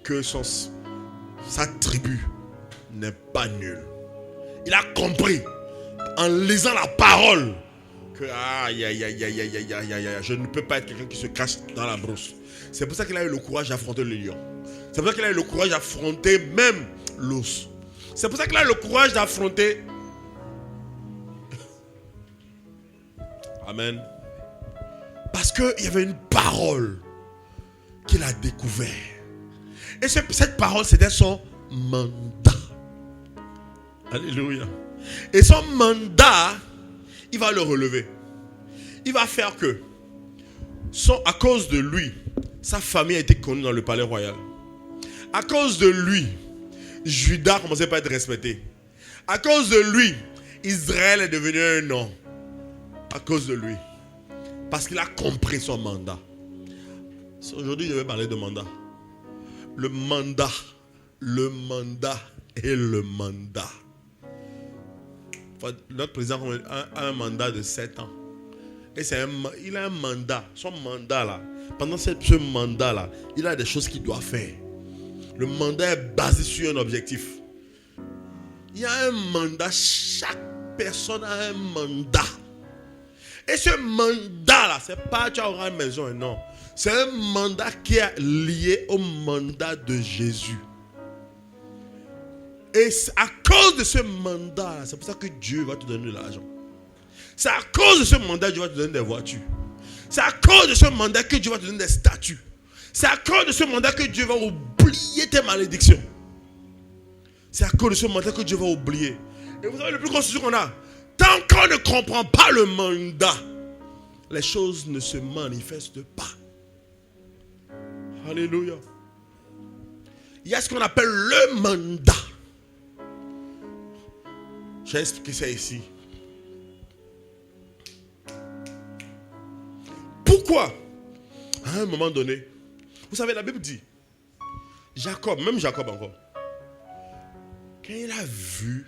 que sa tribu n'est pas nulle. Il a compris en lisant la parole que je ne peux pas être quelqu'un qui se cache dans la brousse. C'est pour ça qu'il a eu le courage d'affronter le lion. C'est pour ça qu'il a eu le courage d'affronter même l'ours. C'est pour ça qu'il a eu le courage d'affronter. Amen. Parce qu'il y avait une parole qu'il a découvert. Et cette parole, c'était son mandat. Alléluia. Et son mandat, il va le relever. Il va faire que, à cause de lui, sa famille a été connue dans le palais royal. À cause de lui, Judas commençait pas à être respecté. À cause de lui, Israël est devenu un nom. À cause de lui. Parce qu'il a compris son mandat. Aujourd'hui, je vais parler de mandat. Le mandat et le mandat. Notre président a un mandat de 7 ans. Et il a un mandat. Son mandat là, pendant ce mandat là, il a des choses qu'il doit faire. Le mandat est basé sur un objectif. Il y a un mandat. Chaque personne a un mandat. Et ce mandat là, c'est pas tu auras une maison, non. C'est un mandat qui est lié au mandat de Jésus. Et à cause de ce mandat, c'est pour ça que Dieu va te donner de l'argent. C'est à cause de ce mandat que Dieu va te donner des voitures. C'est à cause de ce mandat que Dieu va te donner des statuts. C'est à cause de ce mandat que Dieu va oublier tes malédictions. C'est à cause de ce mandat que Dieu va oublier. Et vous savez le plus grand souci qu'on a. Tant qu'on ne comprend pas le mandat, les choses ne se manifestent pas. Alléluia. Il y a ce qu'on appelle le mandat. Je vais expliquer ça ici. Pourquoi? À un moment donné, vous savez, la Bible dit, même Jacob encore, quand il a vu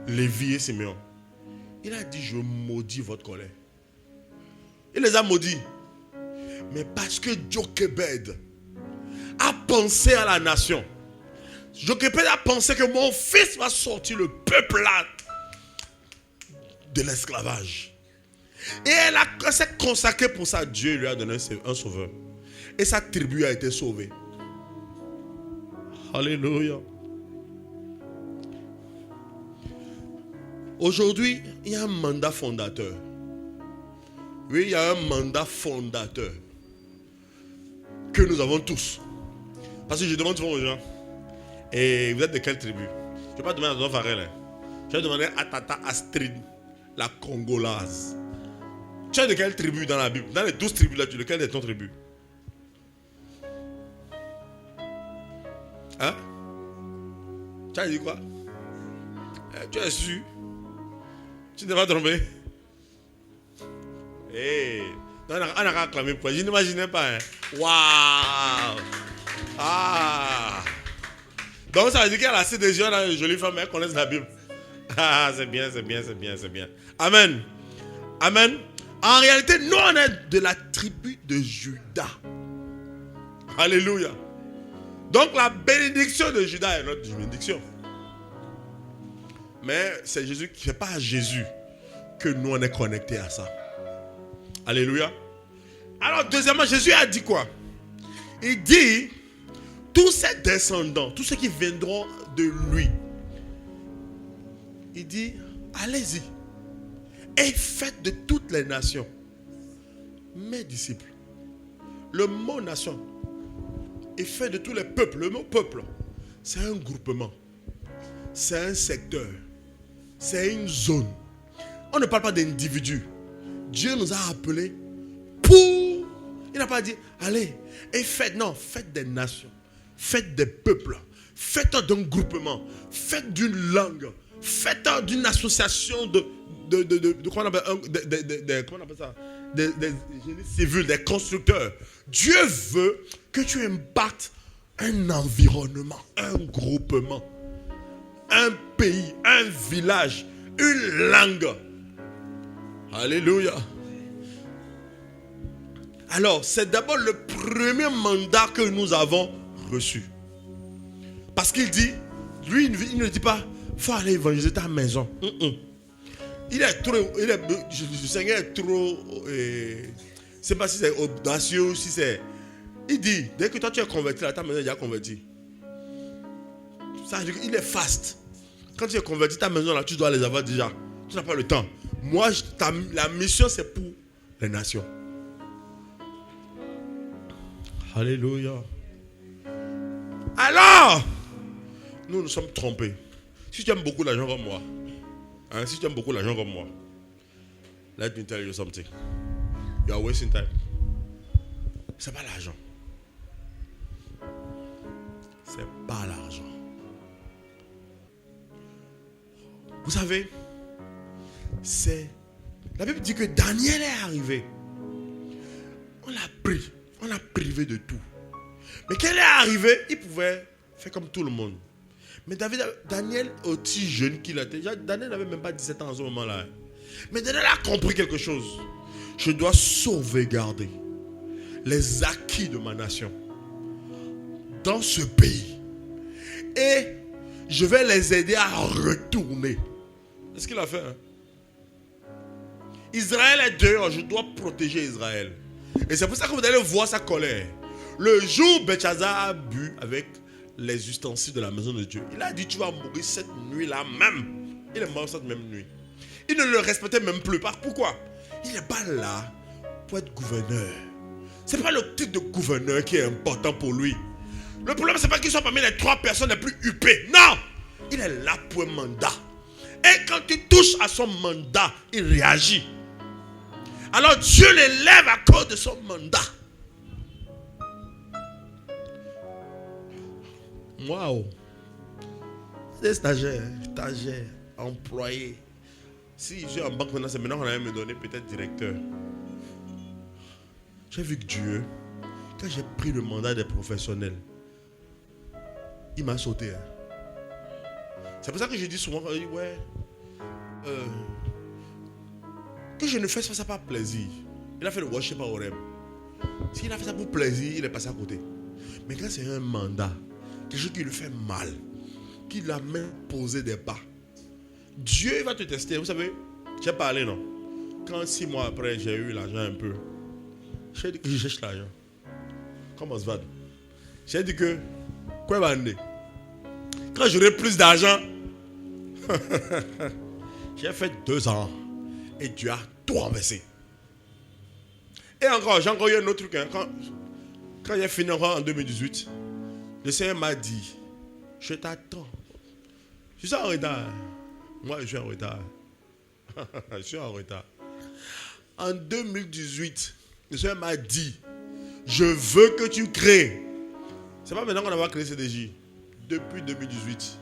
Lévi et Siméon, il a dit, je maudis votre colère. Il les a maudits. Mais parce que Jochebed a pensé à la nation. Jochebed a pensé que mon fils va sortir le peuple là de l'esclavage. Et elle s'est consacrée pour ça. Dieu lui a donné un sauveur. Et sa tribu a été sauvée. Alléluia. Aujourd'hui, il y a un mandat fondateur. Oui, il y a un mandat fondateur que nous avons tous. Parce que je demande souvent aux gens, et vous êtes de quelle tribu? Je ne vais pas demander à Don Farrell. Je vais demander à Tata Astrid, la Congolaise. Tu es de quelle tribu dans la Bible? Dans les 12 tribus là, tu es de quelle est ton tribu? Hein? Tu as dit quoi? Tu es sûr? Tu ne t'es pas trompé? On a acclamé pour. Je n'imaginais pas. Hein? Waouh! Ah! Donc ça veut dire qu'elle a assez de gens, une jolie femme, elle connaît la Bible. Ah, c'est bien. Amen. Amen. En réalité, nous on est de la tribu de Judas. Alléluia. Donc la bénédiction de Judas est notre bénédiction. Mais c'est Jésus qui ne fait pas à Jésus que nous on est connectés à ça. Alléluia. Alors deuxièmement, Jésus a dit quoi? Il dit, tous ses descendants, tous ceux qui viendront de lui, il dit, allez-y et faites de toutes les nations mes disciples. Le mot nation est fait de tous les peuples. Le mot peuple, c'est un groupement, c'est un secteur, c'est une zone. On ne parle pas d'individus. Dieu nous a appelés pour... Il n'a pas dit, allez, et faites. Non, faites des nations, faites des peuples, faites d'un groupement, faites d'une langue, faites d'une association de comment on appelle ça, des génies civils, des constructeurs. Dieu veut que tu impactes un environnement, un groupement, un pays, un village, une langue. Alléluia. Alors, c'est d'abord le premier mandat que nous avons reçu. Parce qu'il dit, lui, il ne dit pas, il faut aller évangéliser ta maison. Il est trop, le Seigneur est trop, je ne sais pas si c'est audacieux ou si c'est... Il dit, dès que toi tu es converti, ta maison est déjà convertie. Ça, il est fast. Quand tu es converti, ta maison là, tu dois les avoir déjà. Tu n'as pas le temps. Moi, la mission c'est pour les nations. Alléluia. Alors, nous sommes trompés. Si tu aimes beaucoup l'argent comme moi, si tu aimes beaucoup l'argent comme moi, let me tell you something. You are wasting time. C'est pas l'argent. C'est pas l'argent. Vous savez, la Bible dit que Daniel est arrivé. On l'a pris. On l'a privé de tout. Mais quand il est arrivé, il pouvait faire comme tout le monde. Mais Daniel, aussi jeune qu'il était, Daniel n'avait même pas 17 ans à ce moment-là. Mais Daniel a compris quelque chose. Je dois sauvegarder les acquis de ma nation dans ce pays. Et je vais les aider à retourner. C'est ce qu'il a fait. Israël est dehors, je dois protéger Israël. Et c'est pour ça que vous allez voir sa colère. Le jour où Belshazzar a bu avec les ustensiles de la maison de Dieu, il a dit, tu vas mourir cette nuit-là même. Il est mort cette même nuit. Il ne le respectait même plus. Pourquoi? Il n'est pas là pour être gouverneur. Ce n'est pas le titre de gouverneur qui est important pour lui. Le problème, ce n'est pas qu'il soit parmi les 3 personnes les plus huppées. Non! Il est là pour un mandat. Et quand il touche à son mandat, il réagit. Alors Dieu l'élève à cause de son mandat. Waouh! Des stagiaires, employés. Si je suis en banque maintenant, c'est maintenant qu'on allait me donner peut-être directeur. J'ai vu que Dieu, quand j'ai pris le mandat des professionnels, il m'a sauté. C'est pour ça que je dis souvent, ouais, que je ne fais pas ça par plaisir. Il a fait le worship à Orem. S'il a fait ça pour plaisir, il est passé à côté. Mais quand c'est un mandat, quelque chose qui lui fait mal, qui l'a même posé des pas, Dieu va te tester. Vous savez, j'ai parlé, non? quand 6 mois après, j'ai eu l'argent un peu, j'ai dit que je cherche l'argent. Comment se va? J'ai dit que, quoi va aller? Quand j'aurai plus d'argent, j'ai fait 2 ans et Dieu a tout renversé. Et encore, j'ai encore eu un autre truc. Hein. Quand j'ai fini encore en 2018, le Seigneur m'a dit, je t'attends. Je suis en retard. Moi, je suis en retard. Je suis en retard. En 2018, le Seigneur m'a dit, je veux que tu crées. C'est pas maintenant qu'on va créer CDJ. Depuis 2018.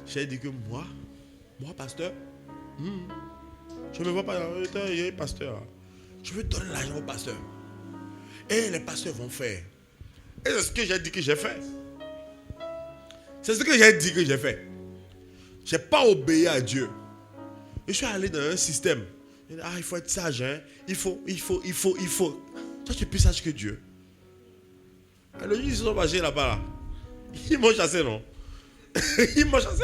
J'ai dit que moi, pasteur, je ne me vois pas pasteur. Je veux donner l'argent au pasteur. Et les pasteurs vont faire. Et c'est ce que j'ai dit que j'ai fait. C'est ce que j'ai dit que j'ai fait. Je n'ai pas obéi à Dieu. Je suis allé dans un système. Il faut être sage. Hein? Il faut. Toi, tu es plus sage que Dieu. Le jour, ils se sont passés là-bas. Là. Ils m'ont chassé, non? Ils m'ont chassé.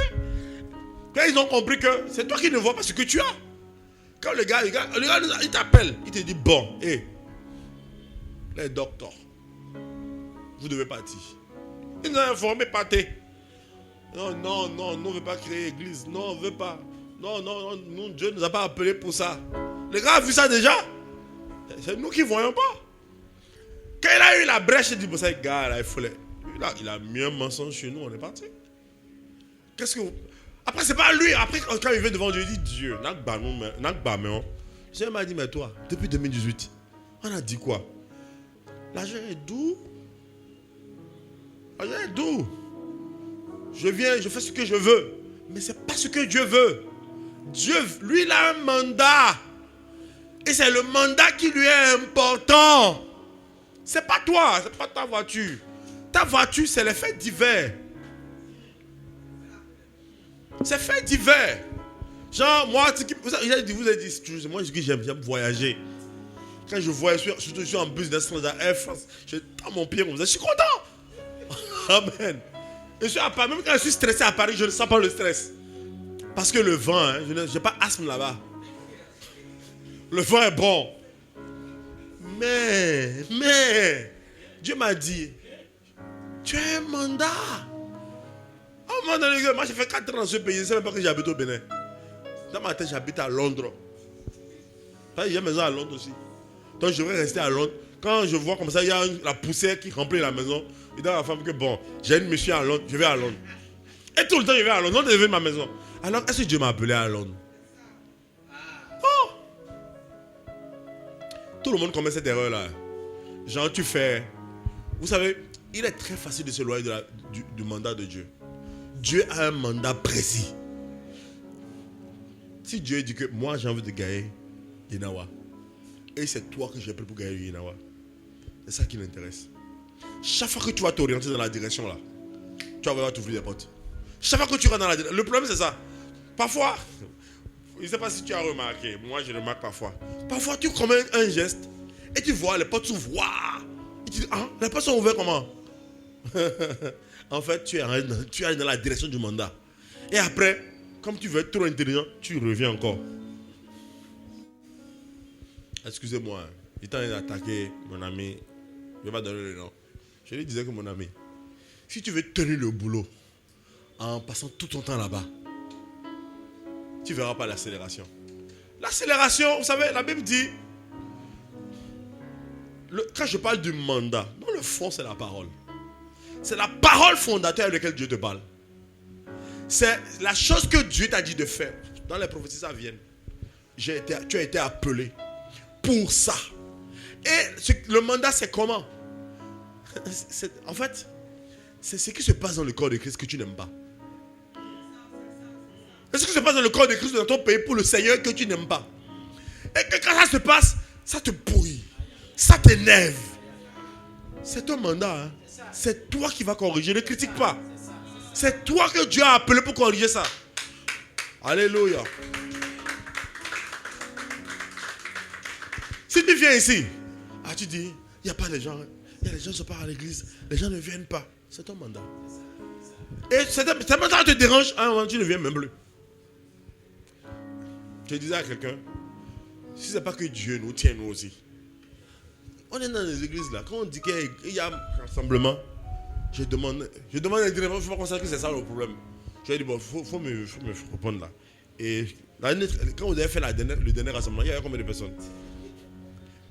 Quand ils ont compris que c'est toi qui ne vois pas ce que tu as. Quand le gars il t'appelle. Il te dit, bon, les docteurs, vous devez partir. Ils nous ont informé, partez. Non, nous ne veut pas créer église. Non, on ne veut pas. Non, nous, Dieu ne nous a pas appelés pour ça. Les gars ont vu ça déjà. C'est nous qui ne voyons pas. Quand il a eu la brèche, il dit, bon, ça, gars, là, il a mis un mensonge chez nous, on est parti. Qu'est-ce que vous... Après, c'est pas lui. Après, quand il vient devant Dieu, il dit, Dieu, le Seigneur m'a dit, mais toi, depuis 2018, on a dit quoi? L'argent est doux. L'argent est doux. Je viens, je fais ce que je veux. Mais ce n'est pas ce que Dieu veut. Dieu, lui, il a un mandat. Et c'est le mandat qui lui est important. Ce n'est pas toi, ce n'est pas ta voiture. Ta voiture, c'est les faits divers. C'est faits divers. Genre, moi, vous avez dit, moi, ce que j'aime voyager. Quand je voyage, surtout je suis en bus d'Air Air France, je tends mon pied comme ça, je suis content. Amen. Je suis à Paris, même quand je suis stressé à Paris, je ne sens pas le stress. Parce que le vent, hein, je n'ai pas asthme là-bas. Le vent est bon. Mais, Dieu m'a dit, tu as un mandat. Oh mon Dieu, moi j'ai fait 4 ans dans ce pays, je ne sais même pas que j'habite au Bénin. Dans ma tête, j'habite à Londres. J'ai une maison à Londres aussi. Donc je vais rester à Londres. Quand je vois comme ça, il y a la poussière qui remplit la maison. Je dis à la femme que bon, j'ai une mission à Londres, je vais à Londres. Et tout le temps, je vais à Londres. Londres est devenu ma maison. Alors, est-ce que Dieu m'a appelé à Londres? Oh! Tout le monde commet cette erreur-là. Genre, tu fais... Vous savez, il est très facile de s'éloigner du mandat de Dieu. Dieu a un mandat précis. Si Dieu dit que moi, j'ai envie de gagner Yenawa, et c'est toi que j'ai pris pour gagner Yenawa, c'est ça qui l'intéresse. Chaque fois que tu vas t'orienter dans la direction là, tu vas t'ouvrir des portes. Chaque fois que tu vas dans la direction, le problème c'est ça. Parfois, je ne sais pas si tu as remarqué, moi je remarque parfois. Parfois tu commets un geste et tu vois les portes s'ouvrent. Waouh! Et tu dis, ah, les portes sont ouvertes comment? En fait, tu es dans la direction du mandat. Et après, comme tu veux être trop intelligent, tu reviens encore. Excusez-moi, il est en train d'attaquer mon ami. Je ne vais pas donner le nom. Je lui disais que mon ami, si tu veux tenir le boulot en passant tout ton temps là-bas, tu ne verras pas l'accélération. L'accélération, vous savez, la Bible dit, quand je parle du mandat, dans le fond, c'est la parole. C'est la parole fondateur avec laquelle Dieu te parle. C'est la chose que Dieu t'a dit de faire. Dans les prophéties, ça vient. Tu as été appelé pour ça. Et le mandat, c'est comment? En fait, c'est ce qui se passe dans le corps de Christ que tu n'aimes pas. C'est ce qui se passe dans le corps de Christ dans ton pays pour le Seigneur que tu n'aimes pas. Et que quand ça se passe, ça te pourrit. Ça t'énerve. C'est ton mandat. Hein? C'est toi qui vas corriger. Ne critique pas. C'est toi que Dieu a appelé pour corriger ça. Alléluia. Si tu viens ici, tu dis, il n'y a pas les gens. Il y a les gens qui ne sont pas à l'église. Les gens ne viennent pas. C'est ton mandat. Et ça te dérange. Tu ne viens même plus. Je disais à quelqu'un, Si ce n'est pas que Dieu nous tient, nous aussi. On est dans les églises là. Quand on dit qu'il y a un rassemblement, je demande indirectement, il faut pas constater que c'est ça le problème. Je lui ai dit, bon, faut me répondre là. Et quand vous avez fait le dernier rassemblement, il y avait combien de personnes?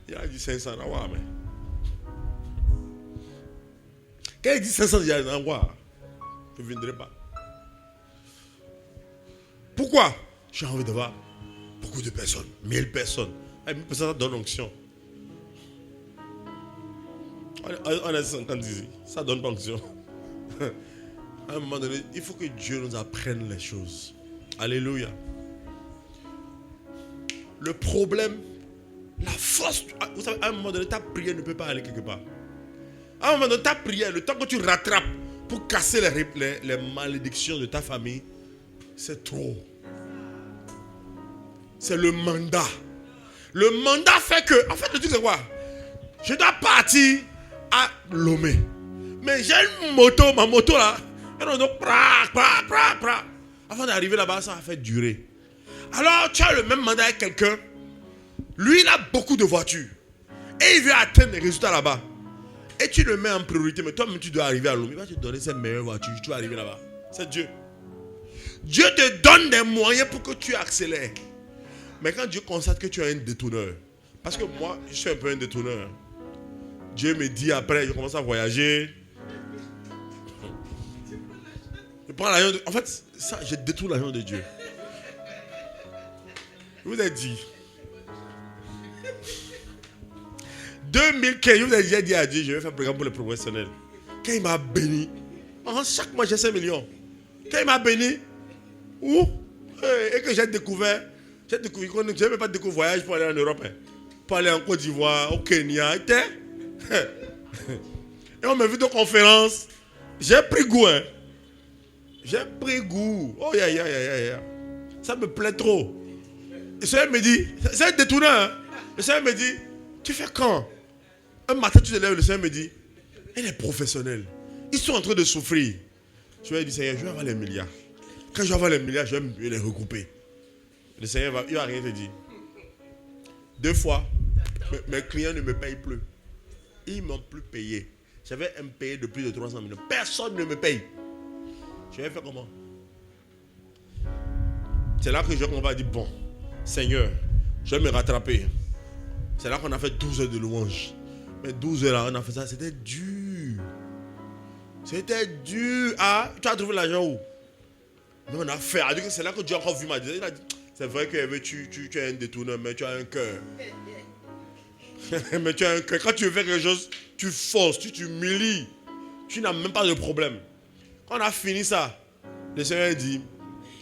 Il a dit 500. Ah, ouais, mais. Quand il dit 500, il y a un endroit. Je ne viendrai pas. Pourquoi? J'ai envie de voir beaucoup de personnes. 1000 personnes. 1000 personnes, ça donne onction. On est 50 ici. Ça donne pas onction. À un moment donné, il faut que Dieu nous apprenne les choses. Alléluia. Le problème, la force, vous savez, à un moment donné, ta prière ne peut pas aller quelque part. À un moment donné, ta prière, le temps que tu rattrapes pour casser les malédictions de ta famille, c'est trop. C'est le mandat. Le mandat fait que, en fait, le truc c'est quoi? Je dois partir à Lomé. Mais j'ai une moto, ma moto là. Avant d'arriver là-bas, ça va faire durer. Alors, tu as le même mandat avec quelqu'un. Lui, il a beaucoup de voitures. Et il veut atteindre les résultats là-bas. Et tu le mets en priorité. Mais toi-même, tu dois arriver à Lomé. Il va te donner ses meilleures voitures. Tu vas arriver là-bas. C'est Dieu. Dieu te donne des moyens pour que tu accélères. Mais quand Dieu constate que tu es un détourneur. Parce que moi, je suis un peu un détourneur. Dieu me dit après, je commence à voyager. Je prends l'argent de... En fait, ça, je détourne l'argent de Dieu. Je vous ai dit. 2015, je vous ai déjà dit à Dieu, je vais faire un programme pour les professionnels. Quand il m'a béni, chaque mois j'ai 5 millions. Quand il m'a béni, et que j'ai découvert que je n'ai même pas découvert voyage pour aller en Europe. Pour aller en Côte d'Ivoire, au Kenya. Et on m'a vu de conférences. J'ai pris goût. J'ai pris goût. Oh, ça me plaît trop. Le Seigneur me dit, c'est un détourneur. Le Seigneur me dit, tu fais quand? Un matin, tu te lèves, le Seigneur me dit, elle est professionnelle. Ils sont en train de souffrir. Je lui ai dit, Seigneur, je vais avoir les milliards. Quand je vais avoir les milliards, je vais les regrouper. Le Seigneur il va rien te dire. 2 fois, mes clients ne me payent plus. Ils ne m'ont plus payé. J'avais un payé de plus de 300 millions. Personne ne me paye. Je vais faire comment? C'est là que on va dire, bon, Seigneur, je vais me rattraper. C'est là qu'on a fait 12 heures de louange. Mais 12 heures là, on a fait ça, c'était dur. C'était dur. Ah, tu as trouvé l'argent où? Mais on a fait. C'est là que Dieu a encore vu ma Dieu. Il a dit, c'est vrai que tu es un détourneur, mais tu as un cœur. Mais tu as un cœur. Quand tu veux faire quelque chose, tu forces, tu t'humilies. Tu n'as même pas de problème. Quand on a fini ça, le Seigneur dit,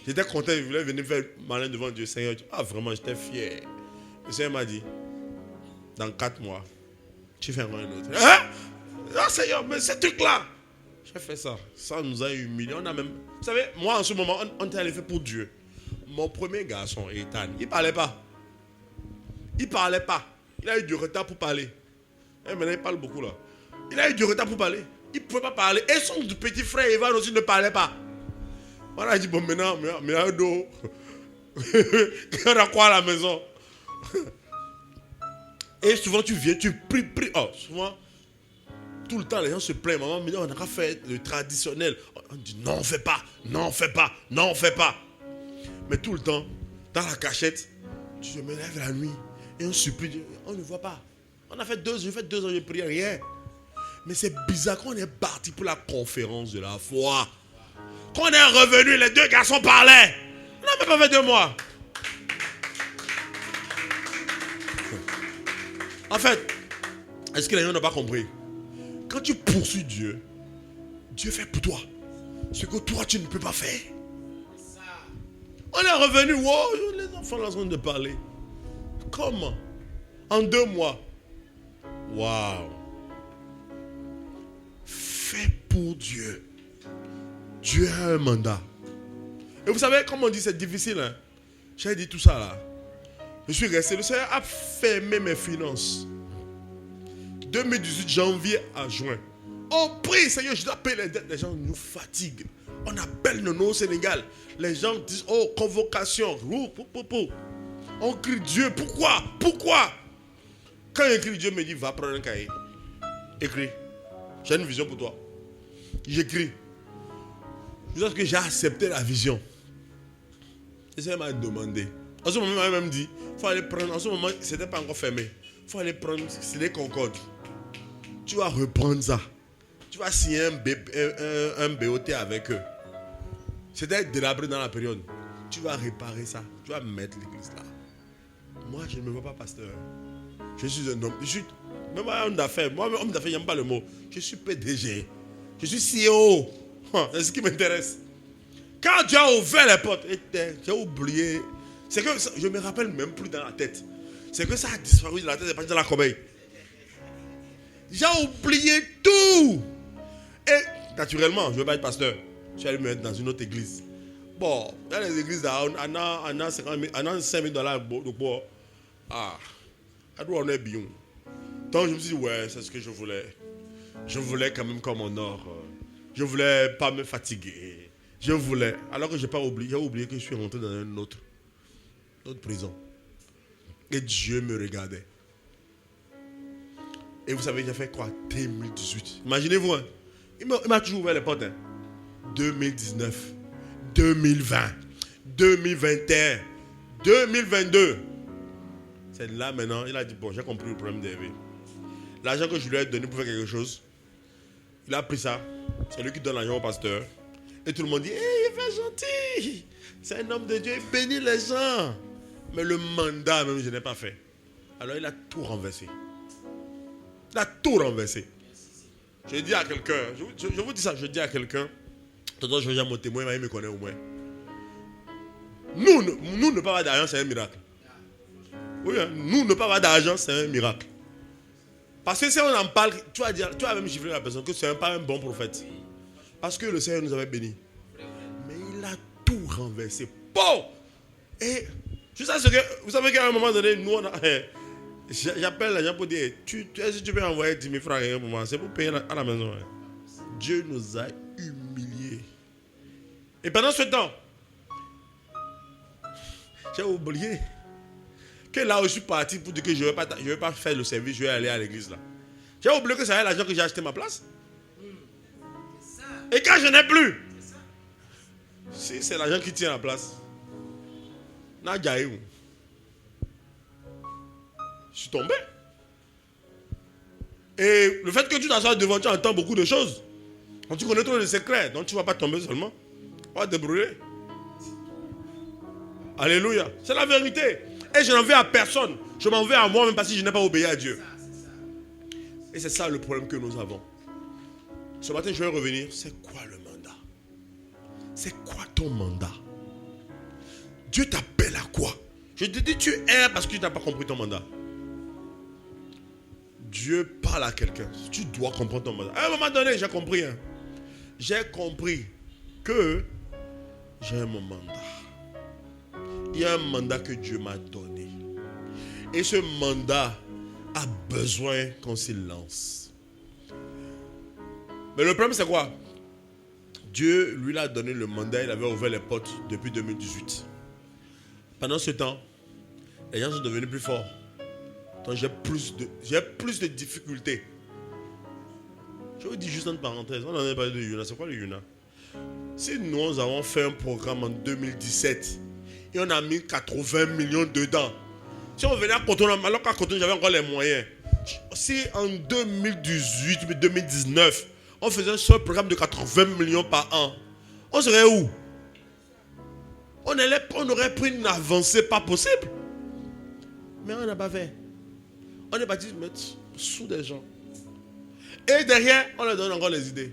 j'étais content, il voulait venir faire malin devant Dieu. Seigneur, vraiment, j'étais fier. Le Seigneur m'a dit, dans 4 mois, tu fais un autre. Hein? Ah, Seigneur, mais ce truc-là. J'ai fait ça. Ça nous a humiliés. On a même... Vous savez, moi, en ce moment, on était allé faire pour Dieu. Mon premier garçon, Ethan, il ne parlait pas. Il ne parlait pas. Il a eu du retard pour parler. Et maintenant, il parle beaucoup là. Il a eu du retard pour parler. Il ne pouvait pas parler. Et son petit frère, Evan aussi, ne parlait pas. On a dit, bon, maintenant, mais un dos. On a quoi à la maison? Et souvent, tu viens, tu pries. Oh, souvent, tout le temps, les gens se plaignent. Maman, mais on n'a qu'à faire le traditionnel. On dit, non, on ne fait pas. Non, on ne fait pas. Non, on ne fait pas. Mais tout le temps, dans la cachette, tu te me lèves la nuit. Et on supplie. On ne voit pas. On a fait 2 ans, je prie rien. Mais c'est bizarre qu'on est parti pour la conférence de la foi. Quand on est revenu, les 2 garçons parlaient. On n'a même pas fait 2 mois. En fait, est-ce que les gens n'ont pas compris? Quand tu poursuis Dieu, Dieu fait pour toi ce que toi tu ne peux pas faire. On est revenu, wow, les enfants là sont en train de parler. Comment? En 2 mois. Waouh. Fais pour Dieu. Dieu a un mandat. Et vous savez, comme on dit, c'est difficile. Hein? J'ai dit tout ça là. Je suis resté. Le Seigneur a fermé mes finances. 2018, janvier à juin. On prie, Seigneur, je dois payer les dettes. Les gens nous fatiguent. On appelle nos noms au Sénégal. Les gens disent, oh, convocation. On crie Dieu. Pourquoi? Quand j'écris, Dieu me dit, va prendre un cahier. Écris. J'ai une vision pour toi. J'écris. Jusqu'à ce que j'ai accepté la vision. Et ça m'a demandé. En ce moment, il m'a même dit, il faut aller prendre. En ce moment, ce n'était pas encore fermé. Il faut aller prendre, c'est des Concorde. Tu vas reprendre ça. Tu vas signer un BOT avec eux. C'était délabré dans la période. Tu vas réparer ça. Tu vas mettre l'église là. Moi, je ne me vois pas pasteur. Je suis un homme. Même un homme d'affaires. Moi, homme d'affaires, je n'aime pas le mot. Je suis PDG. Je suis CEO. C'est ce qui m'intéresse. Quand Dieu a ouvert les portes, j'ai oublié. C'est que je ne me rappelle même plus dans la tête. C'est que ça a disparu de la tête, c'est parti dans la corbeille. J'ai oublié tout. Et naturellement, je ne veux pas être pasteur. Je suis allé me mettre dans une autre église. Bon, dans les églises, on a 5 000 $ de bois. Ah, on est bien. Donc je me suis dit, ouais, c'est ce que je voulais. Je voulais quand même comme honneur. Je voulais pas me fatiguer. Je voulais. Alors que j'ai oublié que je suis rentré dans une autre prison. Et Dieu me regardait. Et vous savez, j'ai fait quoi? 2018. Imaginez-vous, hein? Il m'a toujours ouvert les portes. Hein? 2019, 2020, 2021, 2022. C'est là maintenant, il a dit, bon, j'ai compris le problème d'Hervé. L'argent que je lui ai donné pour faire quelque chose, il a pris ça. C'est lui qui donne l'argent au pasteur. Et tout le monde dit, hey, il est gentil. C'est un homme de Dieu, il bénit les gens. Mais le mandat, même, je n'ai pas fait. Alors il a tout renversé. Il a tout renversé. Je dis à quelqu'un, je vous dis ça, je dis à quelqu'un, tonton Georges, mon témoin, il me connaît au moins. Nous ne pas avoir d'argent, c'est un miracle. Oui, hein, nous ne pas avoir d'argent, c'est un miracle. Parce que si on en parle, tu vas même gifler la personne que ce n'est pas un bon prophète. Parce que le Seigneur nous avait bénis. Mais il a tout renversé. Bon! Et je sais ce que, vous savez qu'à un moment donné, nous, j'appelle les gens pour dire, est-ce que tu peux envoyer 10 000 francs pour moi? C'est pour payer à la maison. Hein. Dieu nous a humiliés. Et pendant ce temps, j'ai oublié que là où je suis parti pour dire que je ne vais pas faire le service, je vais aller à l'église là. J'ai oublié que c'est l'argent que j'ai acheté ma place. Et quand je n'ai plus, si c'est l'argent qui tient la place, je suis tombé. Et le fait que tu t'assois devant, tu entends beaucoup de choses. Quand tu connais tous les secrets, donc tu ne vas pas tomber seulement. On va te brûler. Alléluia. C'est la vérité. Et je n'en veux à personne. Je m'en veux à moi-même parce que je n'ai pas obéi à Dieu. Et c'est ça le problème que nous avons. Ce matin, je vais revenir. C'est quoi le mandat? C'est quoi ton mandat? Dieu t'appelle à quoi? Je te dis, tu erres parce que tu n'as pas compris ton mandat. Dieu parle à quelqu'un. Tu dois comprendre ton mandat. À un moment donné, j'ai compris. Hein. J'ai compris que j'ai mon mandat. Il y a un mandat que Dieu m'a donné. Et ce mandat a besoin qu'on s'y lance. Mais le problème, c'est quoi? Dieu, lui, a donné le mandat. Il avait ouvert les portes depuis 2018. Pendant ce temps, les gens sont devenus plus forts. Donc j'ai plus de difficultés. Je vous dis juste une parenthèse. On en a parlé de Yuna. C'est quoi le Yuna? Si nous avons fait un programme en 2017 et on a mis 80 millions dedans. Si on venait à Cotonou, alors qu'à Cotonou, j'avais encore les moyens. Si en 2018 ou 2019, on faisait un seul programme de 80 millions par an, on serait où? On aurait pris une avancée pas possible. Mais on n'a pas fait. On est parti mettre sous des gens. Et derrière, on leur donne encore les idées.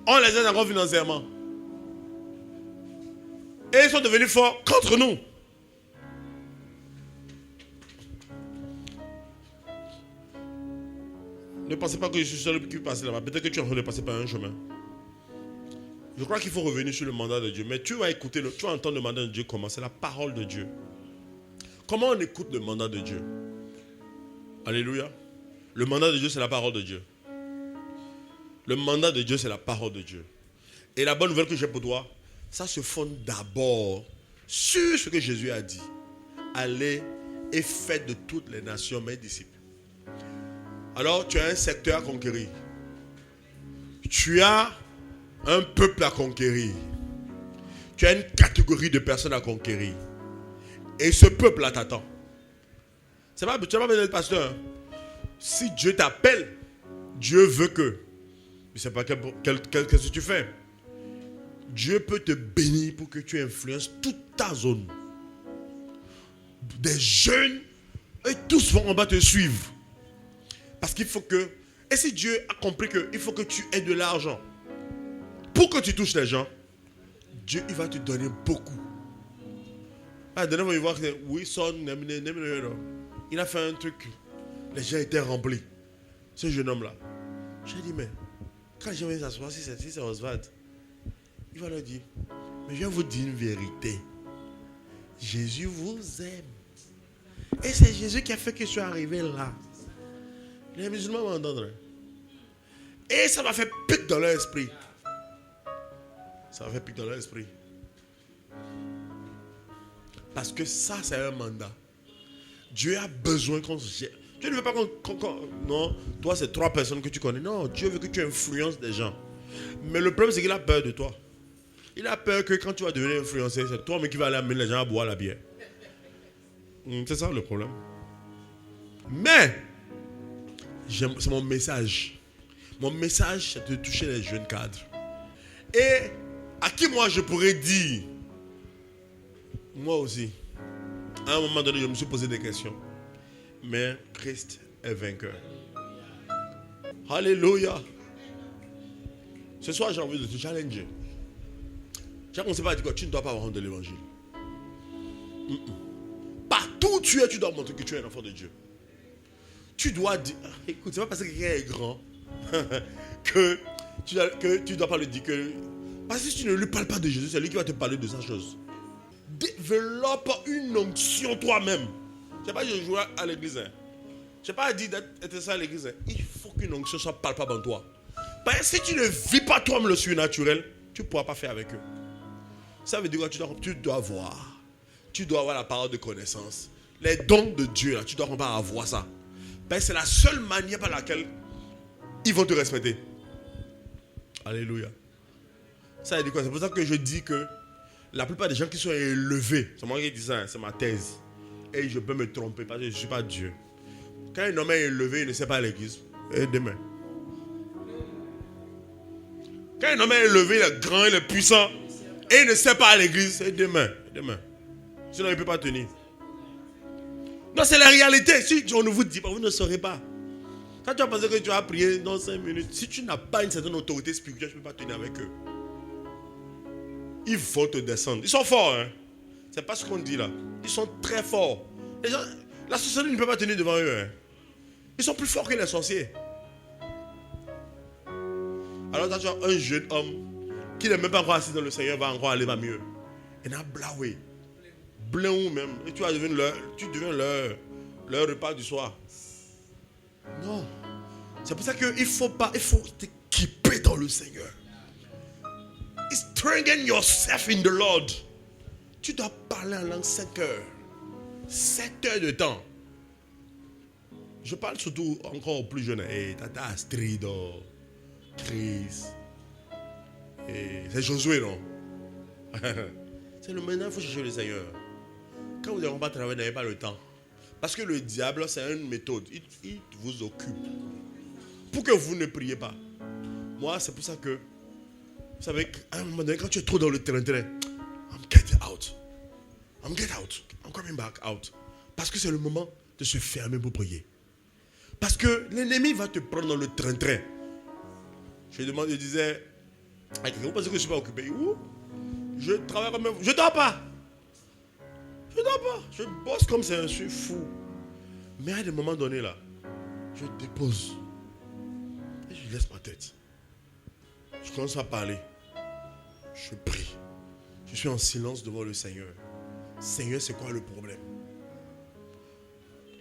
On les aide encore financièrement. Et ils sont devenus forts contre nous. Ne pensez pas que je suis seul qui passe là-bas. Peut-être que tu es en train de passer par un chemin. Je crois qu'il faut revenir sur le mandat de Dieu. Mais tu vas écouter, tu vas entendre le mandat de Dieu comment? C'est la parole de Dieu. Comment on écoute le mandat de Dieu? Alléluia. Le mandat de Dieu, c'est la parole de Dieu. Le mandat de Dieu, c'est la parole de Dieu. Et la bonne nouvelle que j'ai pour toi, ça se fonde d'abord sur ce que Jésus a dit. allez et faites de toutes les nations mes disciples. Alors, tu as un secteur à conquérir. Tu as un peuple à conquérir. Tu as une catégorie de personnes à conquérir. Et ce peuple-là t'attend. Tu n'as pas besoin d'être pasteur. Si Dieu t'appelle, Dieu veut que. Je ne sais pas qu'est-ce que tu fais. Dieu peut te bénir pour que tu influences toute ta zone. Des jeunes, et tous vont en bas te suivre. Parce qu'il faut que... Et si Dieu a compris qu'il faut que tu aies de l'argent pour que tu touches les gens, Dieu, il va te donner beaucoup. Ah, dernière fois, il voit que il a fait un truc. Les gens étaient remplis. Ce jeune homme-là. J'ai dit, mais quand les gens viennent s'asseoir, si c'est Oswald, il va leur dire, mais je vais vous dire une vérité. Jésus vous aime. Et c'est Jésus qui a fait que je suis arrivé là. Les musulmans vont entendre. Et ça m'a fait pique dans leur esprit. Ça m'a fait pique dans leur esprit. Parce que ça, c'est un mandat. Dieu a besoin qu'on se gère. Dieu ne veut pas qu'on... Non, toi, c'est 3 personnes que tu connais. Non, Dieu veut que tu influences des gens. Mais le problème, c'est qu'il a peur de toi. Il a peur que quand tu vas devenir influencé, c'est toi mais qui va aller amener les gens à boire la bière. C'est ça le problème. Mais, c'est mon message. Mon message, c'est de toucher les jeunes cadres. Et à qui moi je pourrais dire, moi aussi, à un moment donné, je me suis posé des questions. Mais Christ est vainqueur. Alléluia. Ce soir, j'ai envie de te challenger. J'ai commencé par dire que tu ne dois pas avoir de l'évangile. Partout où tu es, tu dois montrer que tu es un enfant de Dieu. Tu dois dire, écoute, c'est pas parce que quelqu'un est grand que tu dois pas le dire que... Parce que si tu ne lui parles pas de Jésus, c'est lui qui va te parler de sa chose. Développe une onction toi-même. Je sais pas, je joue à l'église. Je n'ai pas dit d'être ça à l'église. Il faut qu'une onction soit palpable en toi. Parce que si tu ne vis pas toi-même le surnaturel, tu ne pourras pas faire avec eux. Ça veut dire que tu dois voir. Tu dois avoir la parole de connaissance. Les dons de Dieu, là, tu dois pas avoir ça. Parce que c'est la seule manière par laquelle ils vont te respecter. Alléluia. Ça veut dire quoi? C'est pour ça que je dis que la plupart des gens qui sont élevés, c'est moi qui dis ça, c'est ma thèse. Et je peux me tromper parce que je ne suis pas Dieu. Quand un homme est élevé, il ne sait pas à l'église. Et demain. Quand un homme est élevé, il est grand, il est puissant. Et il ne sait pas à l'église. Et demain. Sinon, il ne peut pas tenir. Non, c'est la réalité. Si on ne vous dit pas, vous ne saurez pas. Quand tu as pensé que tu vas prier dans 5 minutes, si tu n'as pas une certaine autorité spirituelle, tu ne peux pas tenir avec eux. Ils vont te descendre. Ils sont forts, hein. C'est pas ce qu'on dit là. Ils sont très forts. Les gens, la société ne peut pas tenir devant eux. Hein. Ils sont plus forts que les sorciers. Alors, quand tu as un jeune homme qui n'est même pas encore assis dans le Seigneur, va encore aller mieux. Et n'a blawé. Blanc même. Et tu deviens leur repas du soir. Non. C'est pour ça qu'il faut t'équiper dans le Seigneur. Strengthen yourself in the Lord. Tu dois parler en langue 5 heures. 7 heures de temps. Je parle surtout encore aux plus jeunes. Tata Astrid, Chris. C'est Josué, non? C'est le maintenant, il faut chercher le Seigneur. Quand vous n'avez pas travaillé, vous n'avez pas le temps. Parce que le diable, c'est une méthode. Il vous occupe. Pour que vous ne priez pas. Moi, c'est pour ça que, vous savez, à un moment donné, quand tu es trop dans le train-train, I'm getting out. I'm coming back out. Parce que c'est le moment de se fermer pour prier. Parce que l'ennemi va te prendre dans le train-train. Je disais, vous pensez que je ne suis pas occupé? Où? Je travaille comme même. Je ne dors pas. Je bosse comme c'est un fou. Mais à des moments donnés là, je dépose. Et je laisse ma tête. Je commence à parler. Je prie. Je suis en silence devant le Seigneur. Seigneur, c'est quoi le problème?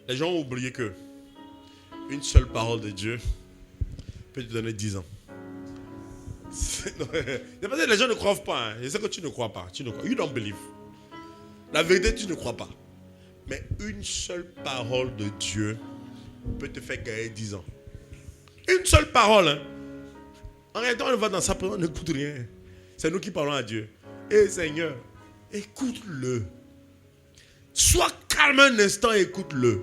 Les gens ont oublié que une seule parole de Dieu peut te donner 10 ans. Les gens ne croient pas. Hein. Je sais que tu ne crois pas. You don't believe. La vérité, tu ne crois pas. Mais une seule parole de Dieu peut te faire gagner 10 ans. Une seule parole. Hein. En réalité, on va dans sa parole, on n'écoute rien. C'est nous qui parlons à Dieu. Et Seigneur, écoute-le. Sois calme un instant et écoute-le.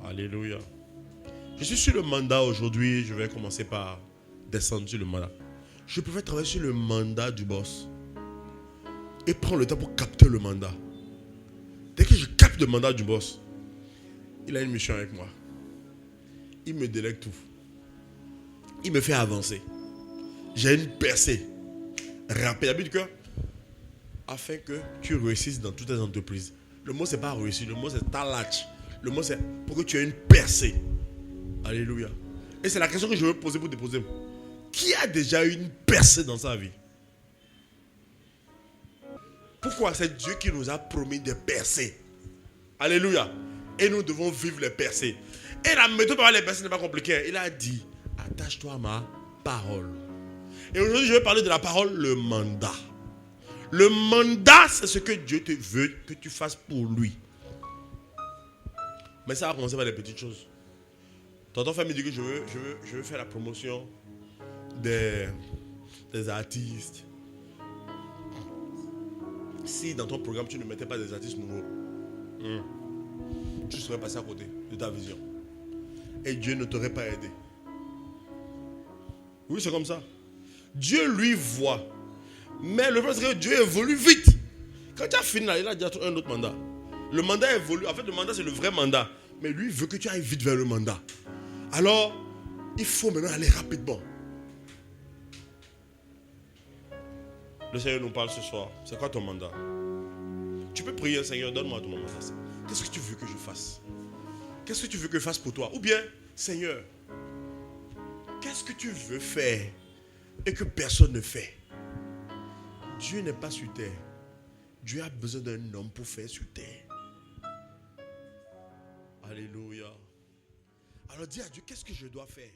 Alléluia. Je suis sur le mandat aujourd'hui. Je vais commencer par descendre sur le mandat. Je préfère travailler sur le mandat du boss et prendre le temps pour capter le mandat. Dès que je capte le mandat du boss, il a une mission avec moi. Il me délègue tout. Il me fait avancer. J'ai une percée rapide du cœur afin que tu réussisses dans toutes tes entreprises. Le mot c'est pas réussir, le mot c'est talach. Le mot c'est pour que tu aies une percée. Alléluia. Et c'est la question que je veux poser pour te poser. Qui a déjà eu une percée dans sa vie? Pourquoi? C'est Dieu qui nous a promis des percées. Alléluia. Et nous devons vivre les percées. Et la méthode pour avoir les percées n'est pas compliquée. Il a dit, attache-toi à ma parole. Et aujourd'hui, je vais parler de la parole, le mandat. Le mandat, c'est ce que Dieu te veut que tu fasses pour lui. Mais ça va commencer par les petites choses. Tonton Femme me dit que je veux faire la promotion des artistes. Si dans ton programme, tu ne mettais pas des artistes nouveaux, tu serais passé à côté de ta vision. Et Dieu ne t'aurait pas aidé. Oui, c'est comme ça. Dieu lui voit. Mais le problème, c'est que Dieu évolue vite. Quand tu as fini là, il a déjà un autre mandat. Le mandat évolue. En fait, le mandat, c'est le vrai mandat. Mais lui veut que tu ailles vite vers le mandat. Alors, il faut maintenant aller rapidement. Le Seigneur nous parle ce soir. C'est quoi ton mandat? Tu peux prier, Seigneur, donne-moi ton mandat. Qu'est-ce que tu veux que je fasse? Qu'est-ce que tu veux que je fasse pour toi? Ou bien, Seigneur, qu'est-ce que tu veux faire et que personne ne fait? Dieu n'est pas sur terre. Dieu a besoin d'un homme pour faire sur terre. Alléluia. Alors dis à Dieu, qu'est-ce que je dois faire